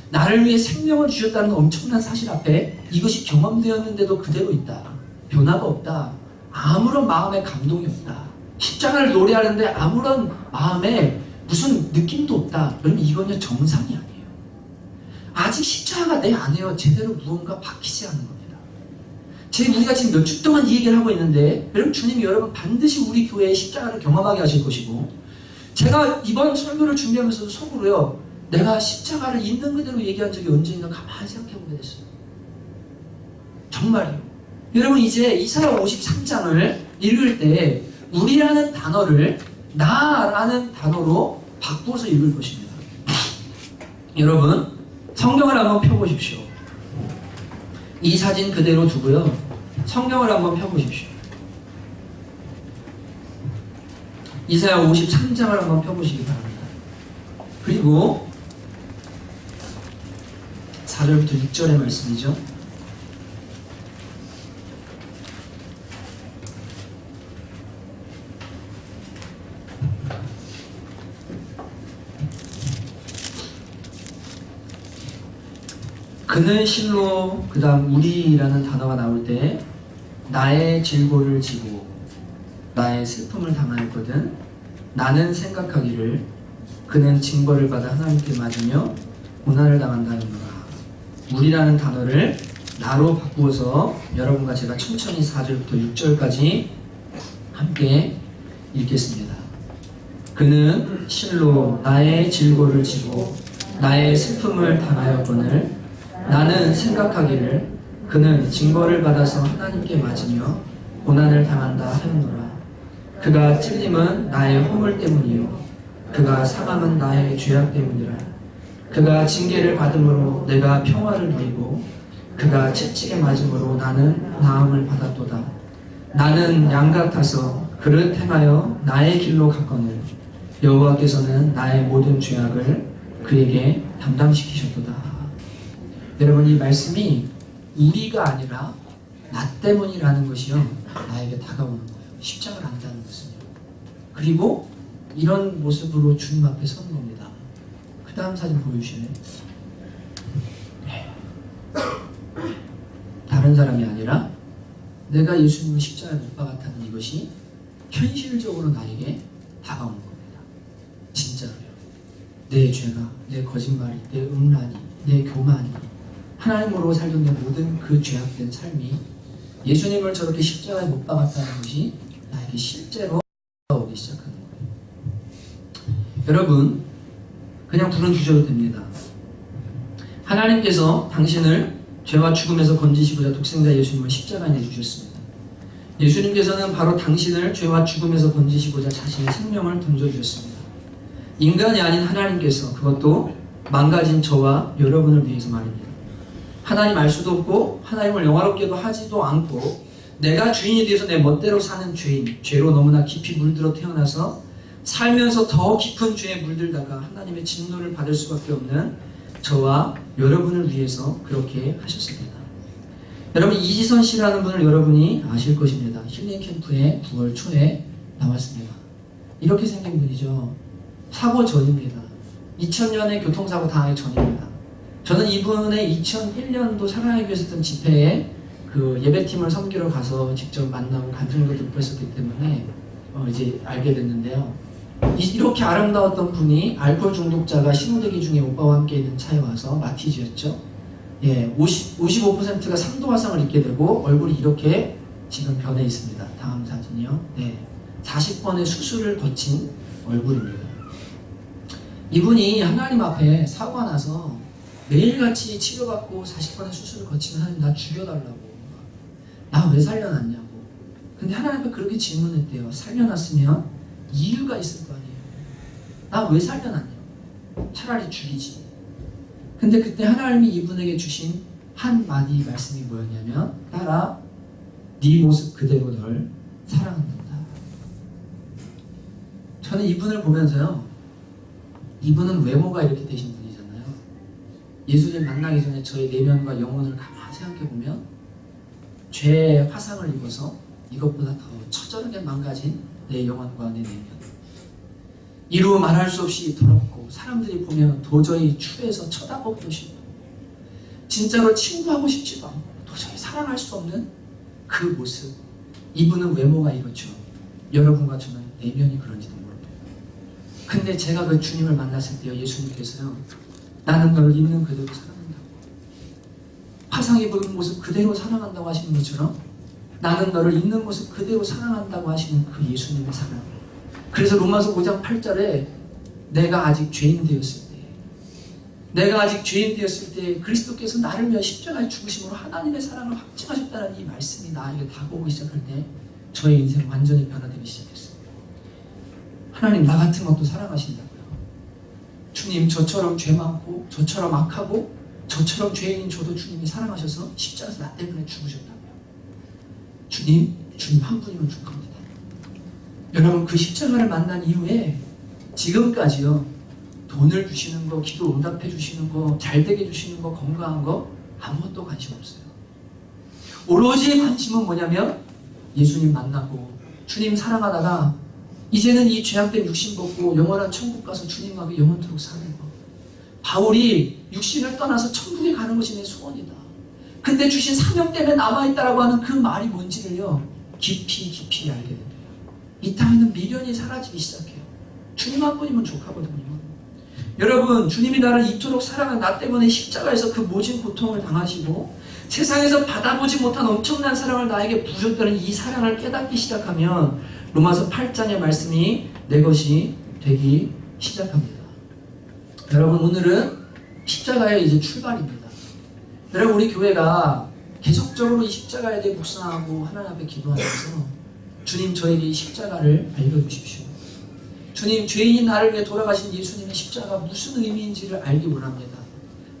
나를 위해 생명을 주셨다는 엄청난 사실 앞에 이것이 경험되었는데도 그대로 있다, 변화가 없다, 아무런 마음에 감동이 없다, 십자가를 노래하는데 아무런 마음에 무슨 느낌도 없다, 그러면 이건요 정상이 아니에요. 아직 십자가가 내 안에요 제대로 무언가 박히지 않는 겁니다. 우리가 지금 몇 주 동안 이 얘기를 하고 있는데, 여러분, 주님이 여러분 반드시 우리 교회의 십자가를 경험하게 하실 것이고, 제가 이번 설교를 준비하면서도 속으로요, 내가 십자가를 있는 그대로 얘기한 적이 언제 있나 가만히 생각해보게 됐어요. 정말이요. 여러분, 이제 이사야 53장을 읽을 때 우리라는 단어를 나라는 단어로 바꾸어서 읽을 것입니다. 여러분, 성경을 한번 펴보십시오. 이 사진 그대로 두고요. 성경을 한번 펴보십시오. 이사야 53장을 한번 펴보시기 바랍니다. 그리고 4절부터 6절의 말씀이죠. 그는 실로 그 다음 우리라는 단어가 나올 때 나의 질고를 지고 나의 슬픔을 당하였거든. 나는 생각하기를 그는 징벌을 받아 하나님께 맞으며 고난을 당한다는구나. 우리라는 단어를 나로 바꾸어서 여러분과 제가 천천히 4절부터 6절까지 함께 읽겠습니다. 그는 실로 나의 질고를 지고 나의 슬픔을 당하였거늘 나는 생각하기를 그는 징벌을 받아서 하나님께 맞으며 고난을 당한다 하였노라. 그가 찔림은 나의 허물 때문이요 그가 상함은 나의 죄악 때문이라. 그가 징계를 받음으로 내가 평화를 누리고 그가 채찍에 맞음으로 나는 나음을 받았도다. 나는 양 같아서 그를 행하여 나의 길로 갔거늘 여호와께서는 나의 모든 죄악을 그에게 담당시키셨도다. 여러분, 이 말씀이 우리가 아니라 나 때문이라는 것이요 나에게 다가오는 거예요. 십자가를 안다는 것은요. 그리고 이런 모습으로 주님 앞에 서는 겁니다. 그 다음 사진 보여주시네요. 다른 사람이 아니라 내가 예수님을 십자가에 못 박았다는 이것이 현실적으로 나에게 다가오는 겁니다. 진짜로요. 내 죄가, 내 거짓말이, 내 음란이, 내 교만이, 하나님으로 살던 내 모든 그 죄악된 삶이 예수님을 저렇게 십자가에 못 박았다는 것이 나에게 실제로 다가오기 시작하는 거예요. 여러분, 그냥 불은 주셔도 됩니다. 하나님께서 당신을 죄와 죽음에서 건지시고자 독생자 예수님을 십자가에 내주셨습니다. 예수님께서는 바로 당신을 죄와 죽음에서 건지시고자 자신의 생명을 던져주셨습니다. 인간이 아닌 하나님께서, 그것도 망가진 저와 여러분을 위해서 말입니다. 하나님 알 수도 없고 하나님을 영화롭게도 하지도 않고 내가 주인이 되어서 내 멋대로 사는 죄인, 죄로 너무나 깊이 물들어 태어나서 살면서 더 깊은 죄에 물들다가 하나님의 진노를 받을 수밖에 없는 저와 여러분을 위해서 그렇게 하셨습니다. 여러분, 이지선 씨라는 분을 여러분이 아실 것입니다. 힐링 캠프에 9월 초에 나왔습니다. 이렇게 생긴 분이죠. 사고 전입니다. 2000년에 교통사고 당하기 전입니다. 저는 이분의 2001년도 사랑하기 위해서 했던 집회에 그 예배팀을 섬기러 가서 직접 만나고 간증도 듣고 했었기 때문에 이제 알게 됐는데요. 이렇게 아름다웠던 분이 알코올 중독자가 신호대기 중에 오빠와 함께 있는 차에 와서 마티즈였죠. 예, 55%가 3도 화상을 입게 되고 얼굴이 이렇게 지금 변해 있습니다. 다음 사진이요. 네, 40번의 수술을 거친 얼굴입니다. 이분이 하나님 앞에 사고가 나서 매일같이 치료받고 40번의 수술을 거치면 하나님 나 죽여달라고, 나 왜 살려놨냐고. 근데 하나님 앞에 그렇게 질문했대요. 살려놨으면 이유가 있을 거 아니에요. 나 왜 살려놨냐고. 차라리 죽이지. 근데 그때 하나님이 이분에게 주신 한마디 말씀이 뭐였냐면, 딸아, 네 모습 그대로 널 사랑한단다. 저는 이분을 보면서요, 이분은 외모가 이렇게 되신 분이잖아요. 예수님 만나기 전에 저의 내면과 영혼을 가만히 생각해보면 죄의 화상을 입어서 이것보다 더 처절하게 망가진 내 영혼과 내 내면, 이루 말할 수 없이 더럽고 사람들이 보면 도저히 추해서 쳐다보기도 싫고 진짜로 친구하고 싶지도 않고 도저히 사랑할 수 없는 그 모습. 이분은 외모가 이렇죠. 여러분과 저는 내면이 그런지도 모릅니다. 근데 제가 그 주님을 만났을 때요, 예수님께서요, 나는 너를 있는 그대로 사랑한다고, 화상 입은 모습 그대로 사랑한다고 하시는 것처럼 나는 너를 있는 모습 그대로 사랑한다고 하시는 그 예수님의 사랑. 그래서 로마서 5장 8절에 내가 아직 죄인 되었을 때 그리스도께서 나를 위하여 십자가에 죽으심으로 하나님의 사랑을 확증하셨다는 이 말씀이 나에게 다가오기 시작할 때 저의 인생 완전히 변화되기 시작했어요. 하나님 나 같은 것도 사랑하신다고요. 주님 저처럼 죄 많고 저처럼 악하고 저처럼 죄인인 저도 주님이 사랑하셔서 십자가에서 나 때문에 죽으셨다고요. 주님 한 분이면 족합니다. 여러분 그 십자가를 만난 이후에 지금까지요 돈을 주시는 거, 기도 응답해 주시는 거, 잘되게 해주시는 거, 건강한 거 아무것도 관심 없어요. 오로지 관심은 뭐냐면 예수님 만나고 주님 사랑하다가 이제는 이 죄악된 육신 벗고 영원한 천국 가서 주님하고 영원토록 사는 거. 바울이 육신을 떠나서 천국에 가는 것이 내 소원이다. 근데 주신 사명 때문에 남아있다라고 하는 그 말이 뭔지를요 깊이 알게 됩니다. 이 땅에는 미련이 사라지기 시작해요. 주님 한 분이면 족하거든요. 여러분 주님이 나를 이토록 사랑한 나 때문에 십자가에서 그 모진 고통을 당하시고 세상에서 받아보지 못한 엄청난 사랑을 나에게 부으셨다는 이 사랑을 깨닫기 시작하면 로마서 8장의 말씀이 내 것이 되기 시작합니다. 여러분 오늘은 십자가의 이제 출발입니다. 여러분 우리 교회가 계속적으로 이 십자가에 대해 묵상하고 하나님 앞에 기도하면서 주님 저에게 이 십자가를 알려주십시오. 주님 죄인인 나를 위해 돌아가신 예수님의 십자가 무슨 의미인지를 알기 원합니다.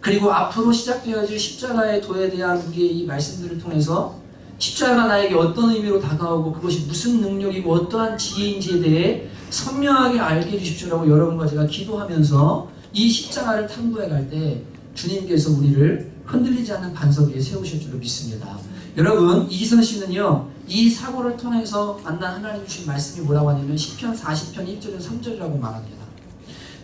그리고 앞으로 시작되어질 십자가의 도에 대한 우리의 이 말씀들을 통해서 십자가가 나에게 어떤 의미로 다가오고 그것이 무슨 능력이고 어떠한 지혜인지에 대해 선명하게 알게 해주십시오라고 여러분과 제가 기도하면서 이 십자가를 탐구해 갈 때 주님께서 우리를 흔들리지 않는 반석 위에 세우실 줄로 믿습니다. 여러분 이기선 씨는요 이 사고를 통해서 만난 하나님 주신 말씀이 뭐라고 하냐면 시편 40편 1절에서 3절이라고 말합니다.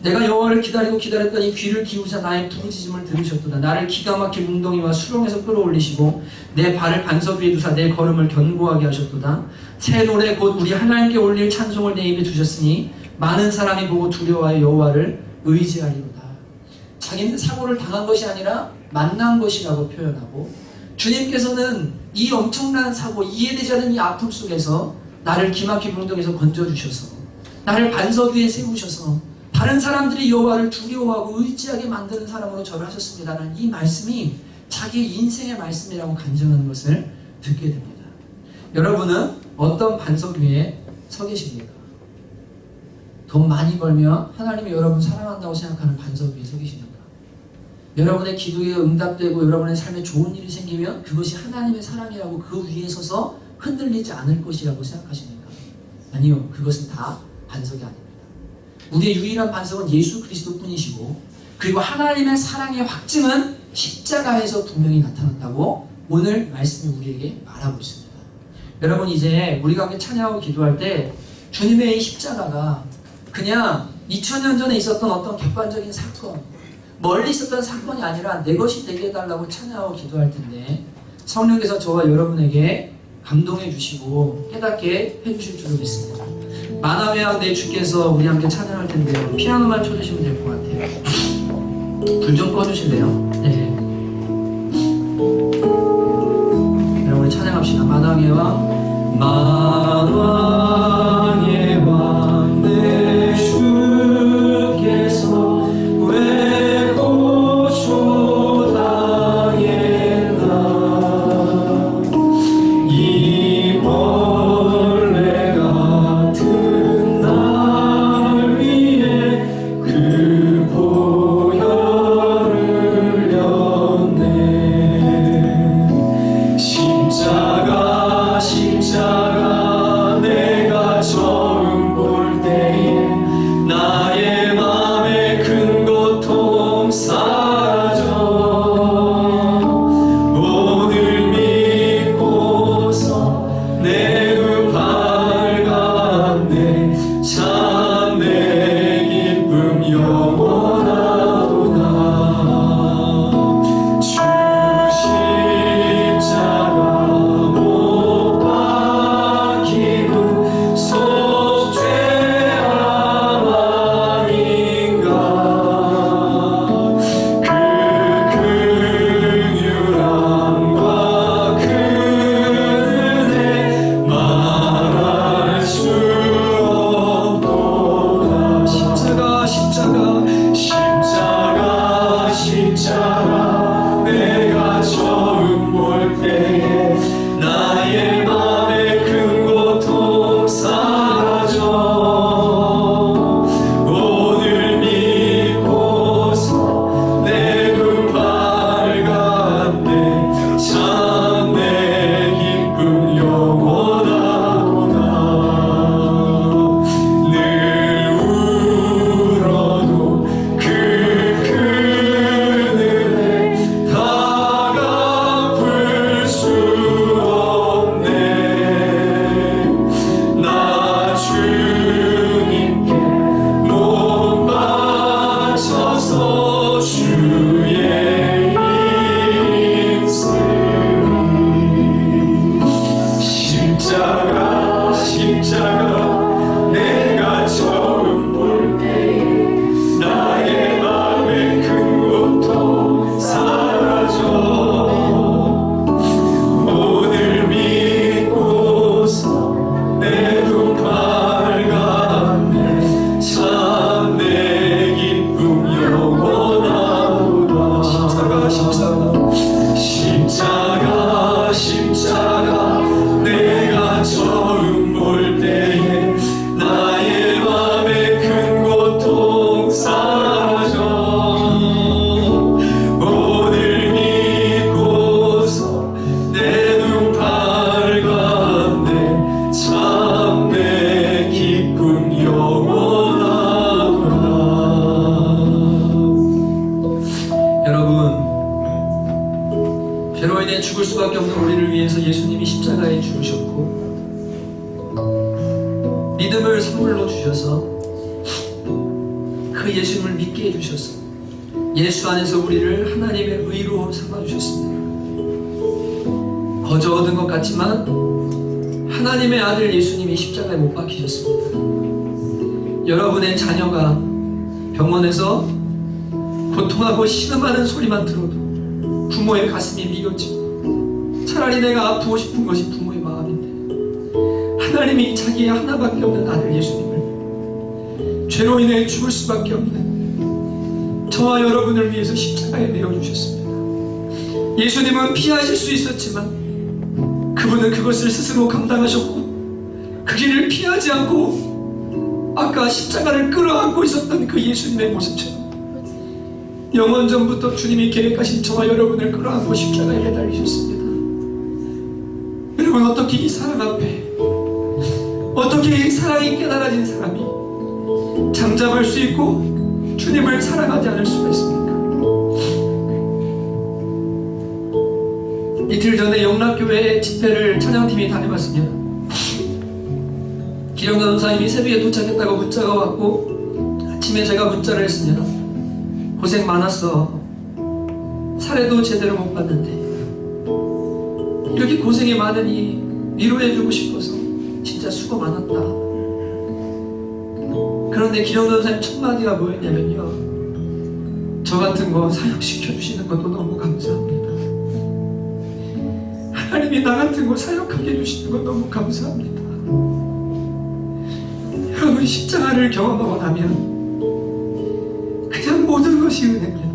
내가 여호와를 기다리고 기다렸더니 귀를 기울이사 나의 부르짖음을 들으셨도다. 나를 기가 막힌 웅덩이와 수렁에서 끌어올리시고 내 발을 반석 위에 두사 내 걸음을 견고하게 하셨도다. 새 노래 곧 우리 하나님께 올릴 찬송을 내 입에 두셨으니 많은 사람이 보고 두려워하여 여호와를 의지하리로다. 자기는 사고를 당한 것이 아니라 만난 것이라고 표현하고 주님께서는 이 엄청난 사고, 이해되지 않는 이 아픔 속에서 나를 기막힌 웅덩이에서 건져주셔서 나를 반석 위에 세우셔서 다른 사람들이 여호와를 두려워하고 의지하게 만드는 사람으로 저를 하셨습니다라는 이 말씀이 자기의 인생의 말씀이라고 간증하는 것을 듣게 됩니다. 여러분은 어떤 반석 위에 서 계십니까? 돈 많이 벌면 하나님이 여러분 사랑한다고 생각하는 반석 위에 서 계십니까? 여러분의 기도에 응답되고 여러분의 삶에 좋은 일이 생기면 그것이 하나님의 사랑이라고 그 위에 서서 흔들리지 않을 것이라고 생각하십니까? 아니요. 그것은 다 반석이 아닙니다. 우리의 유일한 반석은 예수 그리스도 뿐이시고 그리고 하나님의 사랑의 확증은 십자가에서 분명히 나타났다고 오늘 말씀이 우리에게 말하고 있습니다. 여러분 이제 우리가 함께 찬양하고 기도할 때 주님의 이 십자가가 그냥 2000년 전에 있었던 어떤 객관적인 사건 멀리 있었던 사건이 아니라 내 것이 되게 해달라고 찬양하고 기도할 텐데 성령께서 저와 여러분에게 감동해 주시고 깨닫게 해주실 줄로 믿습니다. 만화매학 내 주께서 우리 함께 찬양할 텐데요. 피아노만 쳐주시면 될 것 같아요. 불 좀 꺼주실래요? 네. 여러분 찬양합시다. 만왕의 왕 만왕의 왕 내 주께서 왜 고초당했나 이 벌레 같은 날 위해 그 보혈을 흘렸네. 십자가 십자가 내가 처음 볼 때에 나의 마음의 큰 고통 사라져. 오늘 믿고서 내 눈 밝았네. 참 내 기쁨 영원하도다. 십자가 내가 처음 볼 때에 나의 맘에 큰 고통 사라져. 오늘 믿고서 내 눈 밝았네. 참 내 기쁨 영원하구나. 여러분, 죄로 인해 죽을 수밖에 없는 우리를 위해서 예수님이 십자가에 죽으셨고 믿음을 선물로 주셔서 그 예수님을 믿게 해주셔서 예수 안에서 우리를 하나님의 의로 삼아주셨습니다. 거저 얻은 것 같지만 하나님의 아들 예수님이 십자가에 못 박히셨습니다. 여러분의 자녀가 병원에서 고통하고 신음하는 소리만 들어도 부모의 가슴이 미어지고 차라리 내가 아프고 싶은 것이 부모의 마음인데 하나님이 자기의 하나밖에 없는 아들 예수님을 죄로 인해 죽을 수밖에 없는 저와 여러분을 위해서 십자가에 내어주셨습니다. 예수님은 피하실 수 있었지만 그분은 그것을 스스로 감당하셨고 그 길을 피하지 않고 아까 십자가를 끌어안고 있었던 그 예수님의 모습처럼 영원 전부터 주님이 계획하신 저와 여러분을 끌어안고 십자가에 매달리셨습니다. 여러분, 어떻게 이 사랑 앞에, 어떻게 이 사랑이 깨달아진 사람이 잠잠할 수 있고 주님을 사랑하지 않을 수가 있습니까? 이틀 전에 영락교회 집회를 찬양팀이 다녀왔습니다. 기령 전사님이 새벽에 도착했다고 문자가 왔고 아침에 제가 문자를 했습니다. 고생 많았어. 사례도 제대로 못 봤는데 이렇게 고생이 많으니 위로해주고 싶어서 진짜 수고 많았다. 그런데 기령 전사님 첫 마디가 뭐였냐면요, 저 같은 거 사역시켜주시는 것도 너무 감사합니다. 하나님이 나 같은 거 사역하게 해주시는 것 너무 감사합니다. 여러분, 십자가를 경험하고 나면 그냥 모든 것이 은혜입니다.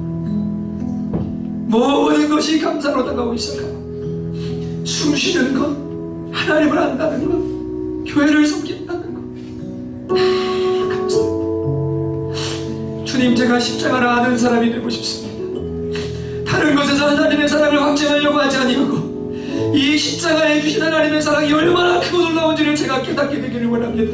모든 것이 감사로 다가오기 시작합니다. 숨 쉬는 것, 하나님을 안다는 것, 교회를 섬긴다는 것, 감사합니다. 주님, 제가 십자가를 아는 사람이 되고 싶습니다. 다른 것에서 하나님의 사랑을 확증하려고 하지 아니하고 이 십자가에 주신 하나님의 사랑이 얼마나 크고 놀라운지를 제가 깨닫게 되기를 원합니다.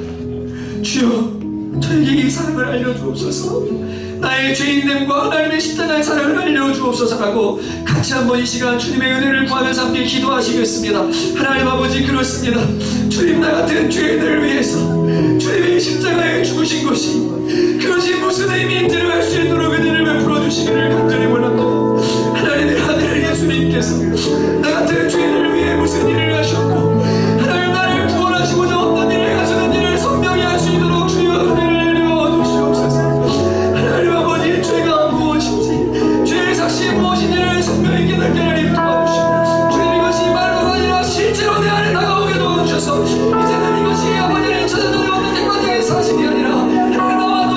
주여, 저에게 이 사랑을 알려주옵소서. 나의 죄인됨과 하나님의 십자가의 사랑을 알려주옵소서라고 같이 한번 이 시간 주님의 은혜를 구하면서 함께 기도하시겠습니다. 하나님 아버지, 그렇습니다. 주님, 나 같은 죄인들을 위해서 주님의 십자가에 죽으신 것이 그것이 무슨 의미인지를 알 수 있도록 은혜를 베풀어 주시기를 간절히 원합니다. 하나님의 아들 예수님께서 나 같은 죄인을 위해 무슨 일을 하셨고 하나님 나를 구원하시고자 어떤 일을 하시는 일을 선명히 할 수 있도록 주여 은혜를 내려주시옵소서. 하나님 아버지, 죄가 무엇인지 죄의 삭시 무엇인지를 선명히 깨닫게 하나님 도와주시고 주님, 이것이 말로가 아니라 실제로 내 안에 다가오게 도와주셔서 이제는 이것이 아버지의 천연적인 없는 객관적인 사실이 아니라 하나님 나와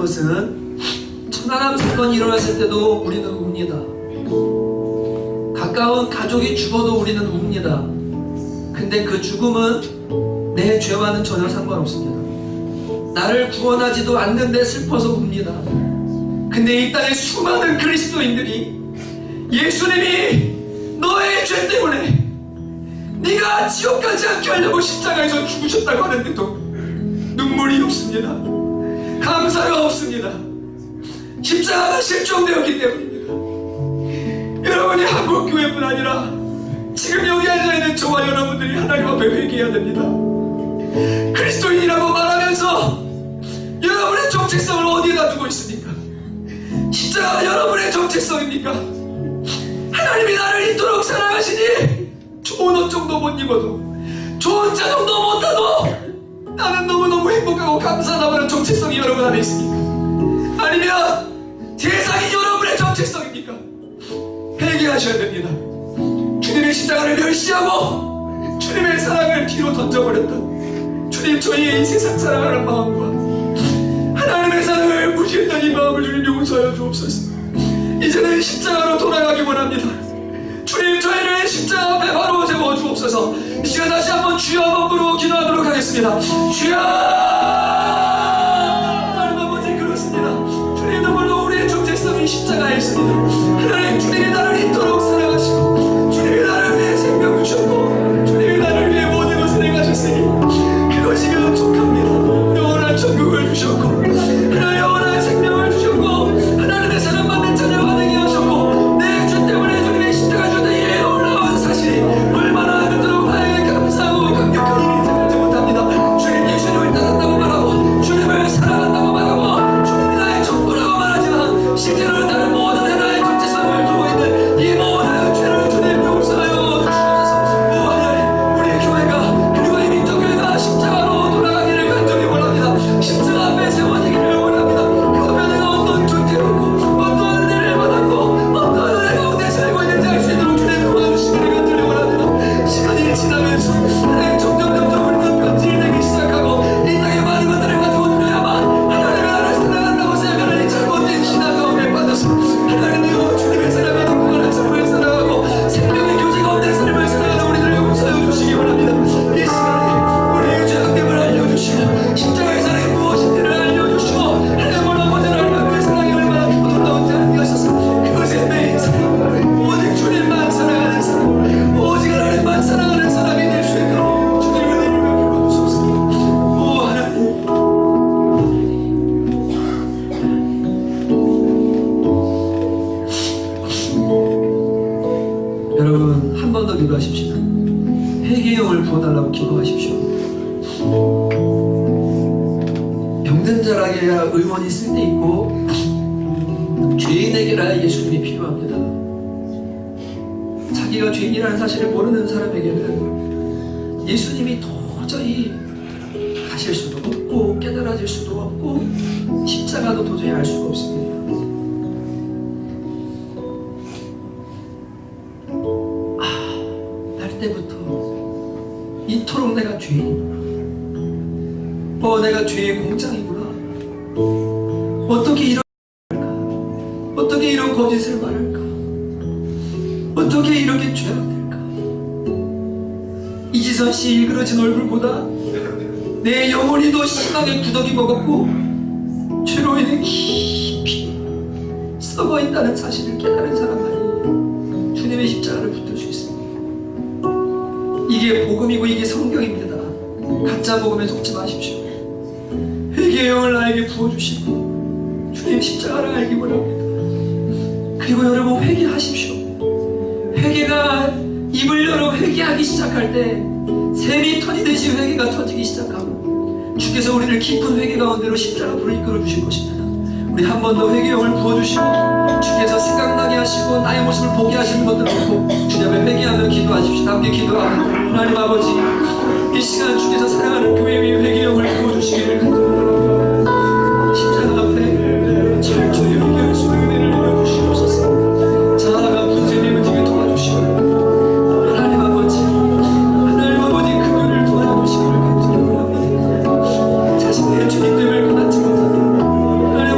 것은 천안함 사건이 일어났을 때도 우리는 웁니다. 가까운 가족이 죽어도 우리는 웁니다. 근데 그 죽음은 내 죄와는 전혀 상관없습니다. 나를 구원하지도 않는데 슬퍼서 웁니다. 근데 이 땅에 수많은 그리스도인들이 예수님이 너의 죄 때문에 네가 지옥 가지 않게 하려고 십자가에서 죽으셨다고 하는데도 눈물이 없습니다. 감사가 없습니다. 십자가가 실종되었기 때문입니다. 여러분이 한국교회뿐 아니라 지금 여기 앉아있는 저와 여러분들이 하나님 앞에 회개해야 됩니다. 그리스도인이라고 말하면서 여러분의 정체성을 어디에다 두고 있습니까? 십자가가 여러분의 정체성입니까? 하나님이 나를 이토록 사랑하시니 좋은 옷 정도 못 입어도 좋은 차 정도 못 타도 나는 너무너무 행복하고 감사하다는 정체성이 여러분 안에 있습니까? 아니면 세상이 여러분의 정체성입니까? 회개하셔야 됩니다. 주님의 십자가를 멸시하고 주님의 사랑을 뒤로 던져버렸던 주님, 저희의 이 세상 사랑하는 마음과 하나님의 사랑을 무시했던 이 마음을 주님 용서하여 주옵소서. 이제는 십자가로 돌아가기 원합니다. 주님, 저희를 십자가 앞에 바로 세워 주옵소서. 이 시간 다시 한번 주여 한번 부르고 기도하도록 하겠습니다. 주여! 하나님 아버지, 그렇습니다. 주님, 너무나 우리의 정체성이 십자가에 있습니다. 하나님, 주님이 나를 이토록 사랑하시고 주님이 나를 위해 생명 주셨고 주님이 나를 위해 모든 것을 행하셨으니 그것이 족합니다. 영원한 천국을 주셨고 하나님 영원한 생명을 주셨고 하나님의 사랑받는 자녀가 되게 하셨고 내 죄 때문에 주님의 십자가 주에 올라온 사실이 얼마나 그토록 나에게 감사하고 감격한 일인지 알지 못합니다. 주님, 예수님을 따랐다고 말하고 주님을 사랑한다고 말하고 주님이 나의 전부라고 말하지만 실제로 다른 모든 하나의 정체성을 두고 있는 이 모든 죄를 주님 용서하여 주셔서 하나님, 우리의 교회가 그리고 이 민족교회가 십자가로 돌아가기를 간절히 원합니다. 십자가 앞에 세워지기를 원합니다. 그러면 내가 어떤 존재였고 어떤 은혜를 받았고 어떤 은혜 가운데 살고 있는지 알 수 있도록 주님 도와주시기를 간절히 원합니다. 시간이 지나면서 하나님 점점 우리는 변질되기 시작하고 이 땅에 많은 것들을 가지고 누려야만 하나님의 나라를 사랑한다고 생각하는 이 잘못된 신앙 가운데 빠져서 하나님이여 주님의 사랑에 동거하는 삶을 살아가고 생명의 교제 가운데 삶을 살아가는 우리들을 용서해 주시기 바랍니다. 이 시간에 우리의 죄악됨을 알려주시고 십자가의 사랑이 무엇인지를 알려주시고 하나님 아버지를 알고 그 사랑이 얼마나 크고 놀라운지 알게 하셔서 그것에 매인 사랑, 오직 주님만 사랑하는 사람, 오직 하나님만 사랑하는 사람이 될 수 있도록 주님의 은혜를 베풀어 주소서. 오 하나님, 여러분 한 번 더 기도하십시오. 회개의 영을 부어달라고 기도하십시오. 병든 자라야 의원이 쓸데있고 죄인에게라 예수님이 필요합니다. 자기가 죄인이라는 사실을 모르는 사람에게는 예수님이 도저히 가실 수도 없고 깨달아질 수도 없고 십자가도 도저히 알 수가 없습니다. 날 때부터 이토록 내가 죄인이구나, 내가 죄의 공장이구나, 어떻게 이런 말할까, 어떻게 이런 거짓을 말할까, 어떻게 이렇게 죄악될까. 이지선 씨 일그러진 얼굴보다 내 영혼이 더 심하게 구더기 먹었고 죄로 인해 깊이 썩어 있다는 사실을 깨달은 사람만이 주님의 십자가를 붙들 수 있습니다. 이게 복음이고 이게 성경입니다. 가짜 복음에 속지 마십시오. 회개의 영을 나에게 부어주시고 주님 십자가를 알기 원합니다. 그리고 여러분 회개하십시오. 회개가 입을 열어 회개하기 시작할 때 샘이 터지듯이 회개가 터지기 시작하고 주께서 우리를 깊은 회개 가운데로 십자가 불을 이끌어 주실 것입니다. 우리 한 번 더 회개의 영을 부어주시고 주께서 생각나게 하시고 나의 모습을 보게 하시는 것들을 보고 주님 앞에 회개하며 기도하십시오. 함께 기도합니다. 하나님 아버지, 이 시간 주께서 사랑하는 교회 위에 회개의 영을 부어주시기를 간절합니다. 십자가 앞에 철저히 회개할 수 있는 은혜를 내려주시옵소서. 자아가 분쇄되어 지게 도와주시고 하나님 아버지 그 교회를 도와주시기를 간절히 원합니다. 자신의 주님됨을 깨닫지 못하는 하나님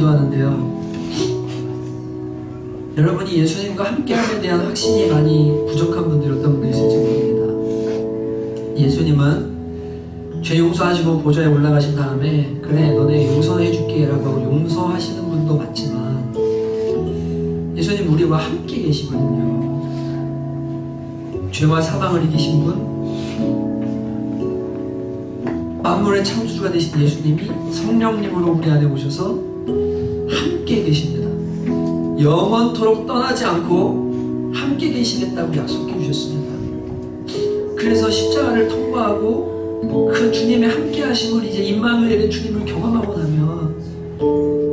기도하는데요. 여러분이 예수님과 함께함에 대한 확신이 많이 부족한 분들이 어떤 분들이 있을지 모릅니다. 예수님은 죄 용서하시고 보좌에 올라가신 다음에 그래 너네 용서해 줄게 라고 하고 용서하시는 분도 많지만 예수님 우리와 함께 계시거든요. 죄와 사망을 이기신 분, 만물의 창조주가 되신 예수님이 성령님으로 우리 안에 오셔서 함께 계십니다. 영원토록 떠나지 않고 함께 계시겠다고 약속해 주셨습니다. 그래서 십자가를 통과하고 그 주님의 함께 하심을 이제 임마누엘의 주님을 경험하고 나면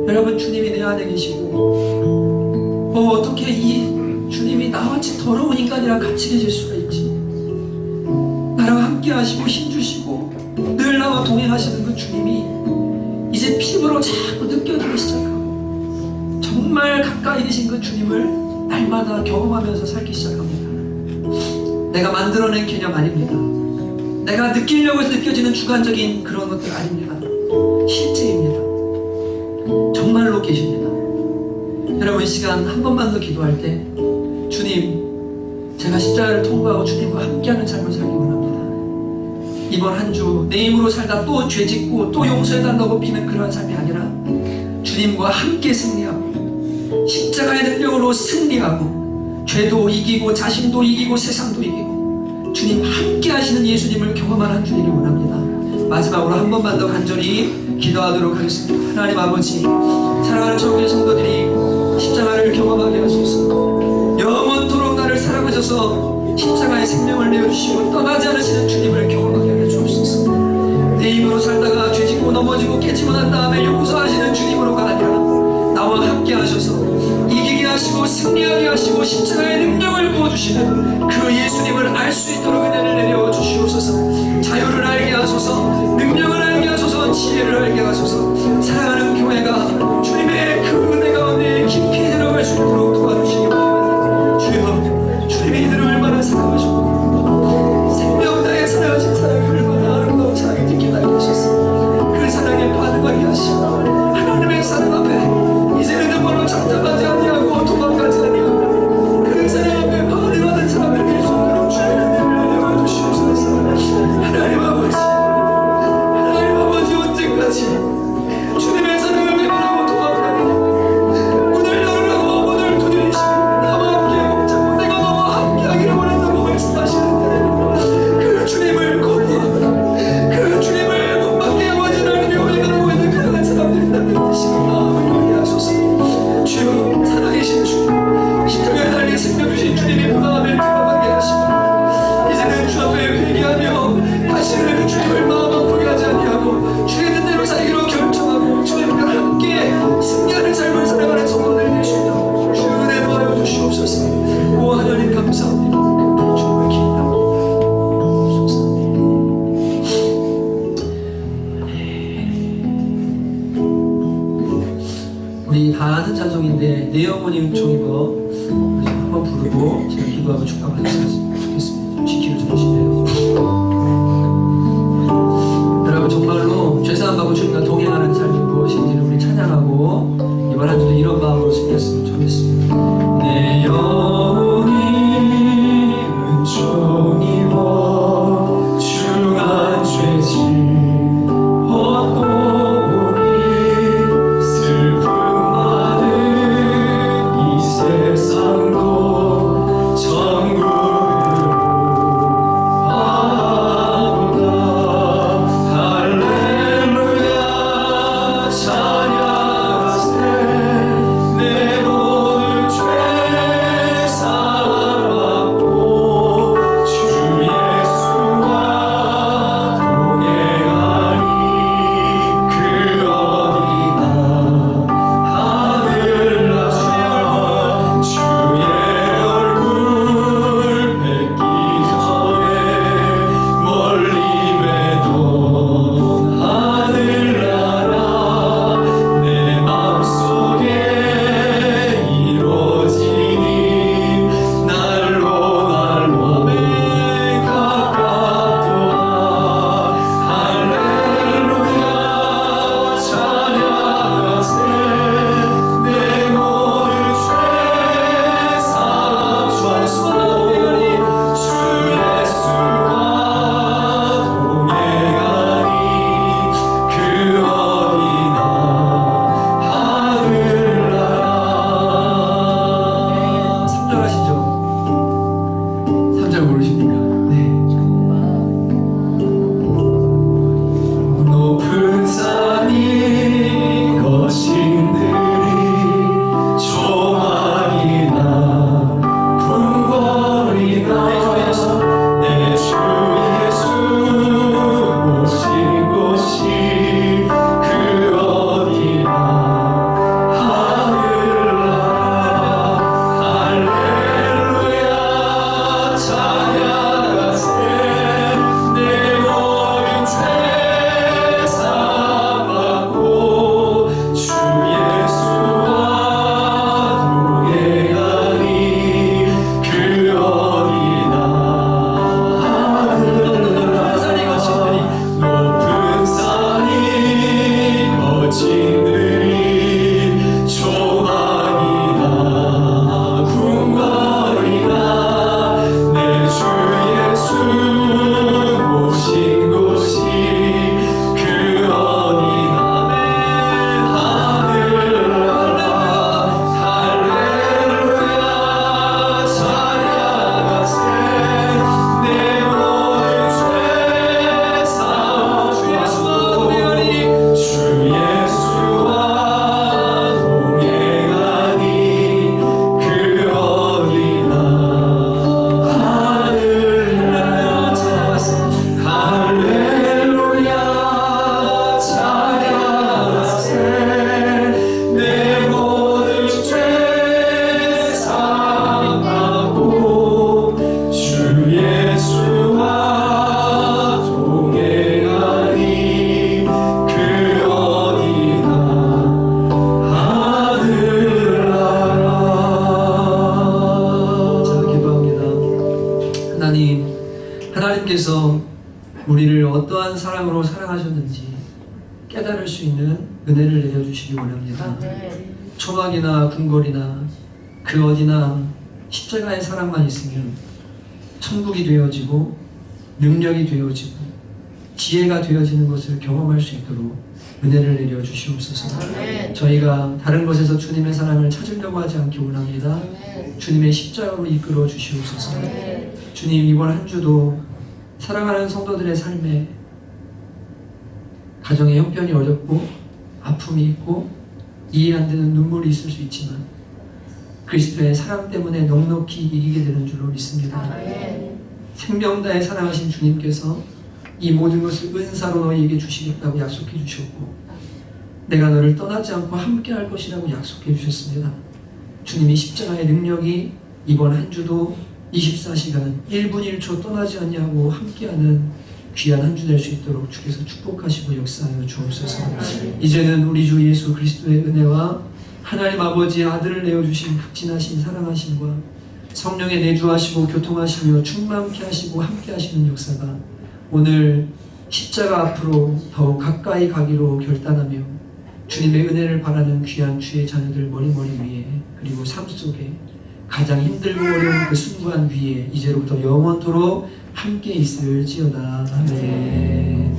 여러분 주님이 내 안에 계시고 어떻게 이 주님이 나같이 더러운 인간이랑 같이 계실 수가 있지? 나랑 함께 하시고 힘주시고 늘 나와 동행하시는 그 주님이 이제 피부로 자꾸 느껴지기 시작하고 정말 가까이 계신 그 주님을 날마다 경험하면서 살기 시작합니다. 내가 만들어낸 개념 아닙니다. 내가 느끼려고 해서 느껴지는 주관적인 그런 것들 아닙니다. 실제입니다. 정말로 계십니다. 여러분 이 시간 한 번만 더 기도할 때 주님, 제가 십자가를 통과하고 주님과 함께하는 삶을 살기 원합니다. 이번 한 주 내 힘으로 살다 또 죄짓고 또 용서해달라고 비는 그러한 삶이 아니라 주님과 함께 승리하고 십자가의 능력으로 승리하고 죄도 이기고 자신도 이기고 세상도 이기고 주님 함께 하시는 예수님을 경험하는 한 주이길 원합니다. 마지막으로 한 번만 더 간절히 기도하도록 하겠습니다. 하나님 아버지, 사랑하는 천국의 성도들이 십자가를 경험하게 하소서. 영원토록 나를 사랑하셔서 십자가의 생명을 내어주시고 떠나지 않으시는 주님을 경험하게 하여 주옵소서. 내 힘으로 살다가 죄짓고 넘어지고 깨지고 난 다음에 용서하시는 주님으로가 아니라 나와 함께 하셔서 이기게 하시고 승리하게 하시고 십자가의 능력을 부어주시는 그 예수님을 알 수 있도록 은혜를 내려 주시옵소서. 자유를 알게 하소서. 능력을 알게 하소서. 지혜를 알게 하소서. 사랑하는 교회가 주님의 그 은혜 가운데 깊이 들어갈 수 있도록 도와주시기 바랍니다. 주여, 주님이 이들을 얼마나 사랑하셨고 생명 다해 사랑하신 사랑이 얼마나 아름다운 사랑이 있게 알게 하셨습니다. 그 사랑에 반응하게 하시고 하나님의 사랑 앞에 이제는 눈물로 잠잠하지 아니하고 도망가지 아니하고 그 사랑 앞에 반응하는 사람을 될 수 있도록 주의 은혜를 내려 주시옵소서. 하나님 아버지, 하나님 아버지, 언제까지 주님의 사랑을 외면하고 도망가게 문을 열으라고 문을 두드리시고 나와 함께 붙잡고 내가 너와 함께 하기를 원한다고 말씀하시는데 그 주님을 거부하고 그 주님을 문 밖에 아버지 하나님이 오해하고 있는 그러한 사람들이 있다는 뜻이고 마음을 열게 하소서. 주여, 살아계신 주, 십자가에 달린 생명 주신 주님의 마음을 경험하게 하시고 이제는 주 앞에 회개하며 다시는 주님을 마음 아프게 하지 아니하고 주의 뜻대로 살기로 결정하고 주님과 함께 승리하는 삶을 살아가는 성도들이 되시도록 주 은혜 도와여 주시옵소서. 오 하나님 감사합니다. 주님을 기도하고 우리 다 아는 찬송인데 내 영혼이 은총인 거 우리 한번 부르고 제가 기도하고 축복하도록 하겠습니다. 좀 지키를 주시네요. 여러분 정말로 죄사함 받고 주님과 동행하는 삶이 무엇인지를 우리 찬양하고 이번 한 주도 이런 마음으로 승리했으면 좋겠습니다. 내 영혼이 은총이워 중한 죄짐 할렐루야 깨달을 수 있는 은혜를 내려주시기 원합니다. 초막이나 궁궐이나 그 어디나 십자가의 사랑만 있으면 천국이 되어지고 능력이 되어지고 지혜가 되어지는 것을 경험할 수 있도록 은혜를 내려주시옵소서. 저희가 다른 곳에서 주님의 사랑을 찾으려고 하지 않기 원합니다. 주님의 십자가로 이끌어 주시옵소서. 주님, 이번 한 주도 사랑하는 성도들의 삶에 가정의 형편이 어렵고 아픔이 있고 이해 안 되는 눈물이 있을 수 있지만 그리스도의 사랑 때문에 넉넉히 이기게 되는 줄로 믿습니다. 생명 다해 사랑하신 주님께서 이 모든 것을 은사로 너희에게 주시겠다고 약속해 주셨고 내가 너를 떠나지 않고 함께 할 것이라고 약속해 주셨습니다. 주님이 십자가의 능력이 이번 한 주도 24시간 1분 1초 떠나지 않냐고 함께하는 귀한 한 주 될 수 있도록 주께서 축복하시고 역사하여 주옵소서. 이제는 우리 주 예수 그리스도의 은혜와 하나님 아버지의 아들을 내어주신 극진하신 사랑하심과 성령의 내주하시고 교통하시며 충만케 하시고 함께 하시는 역사가 오늘 십자가 앞으로 더욱 가까이 가기로 결단하며 주님의 은혜를 바라는 귀한 주의 자녀들 머리머리 위에 그리고 삶 속에 가장 힘들고 어려운 그 순간 위에 이제로부터 영원토록 함께 있을지어다. 아멘.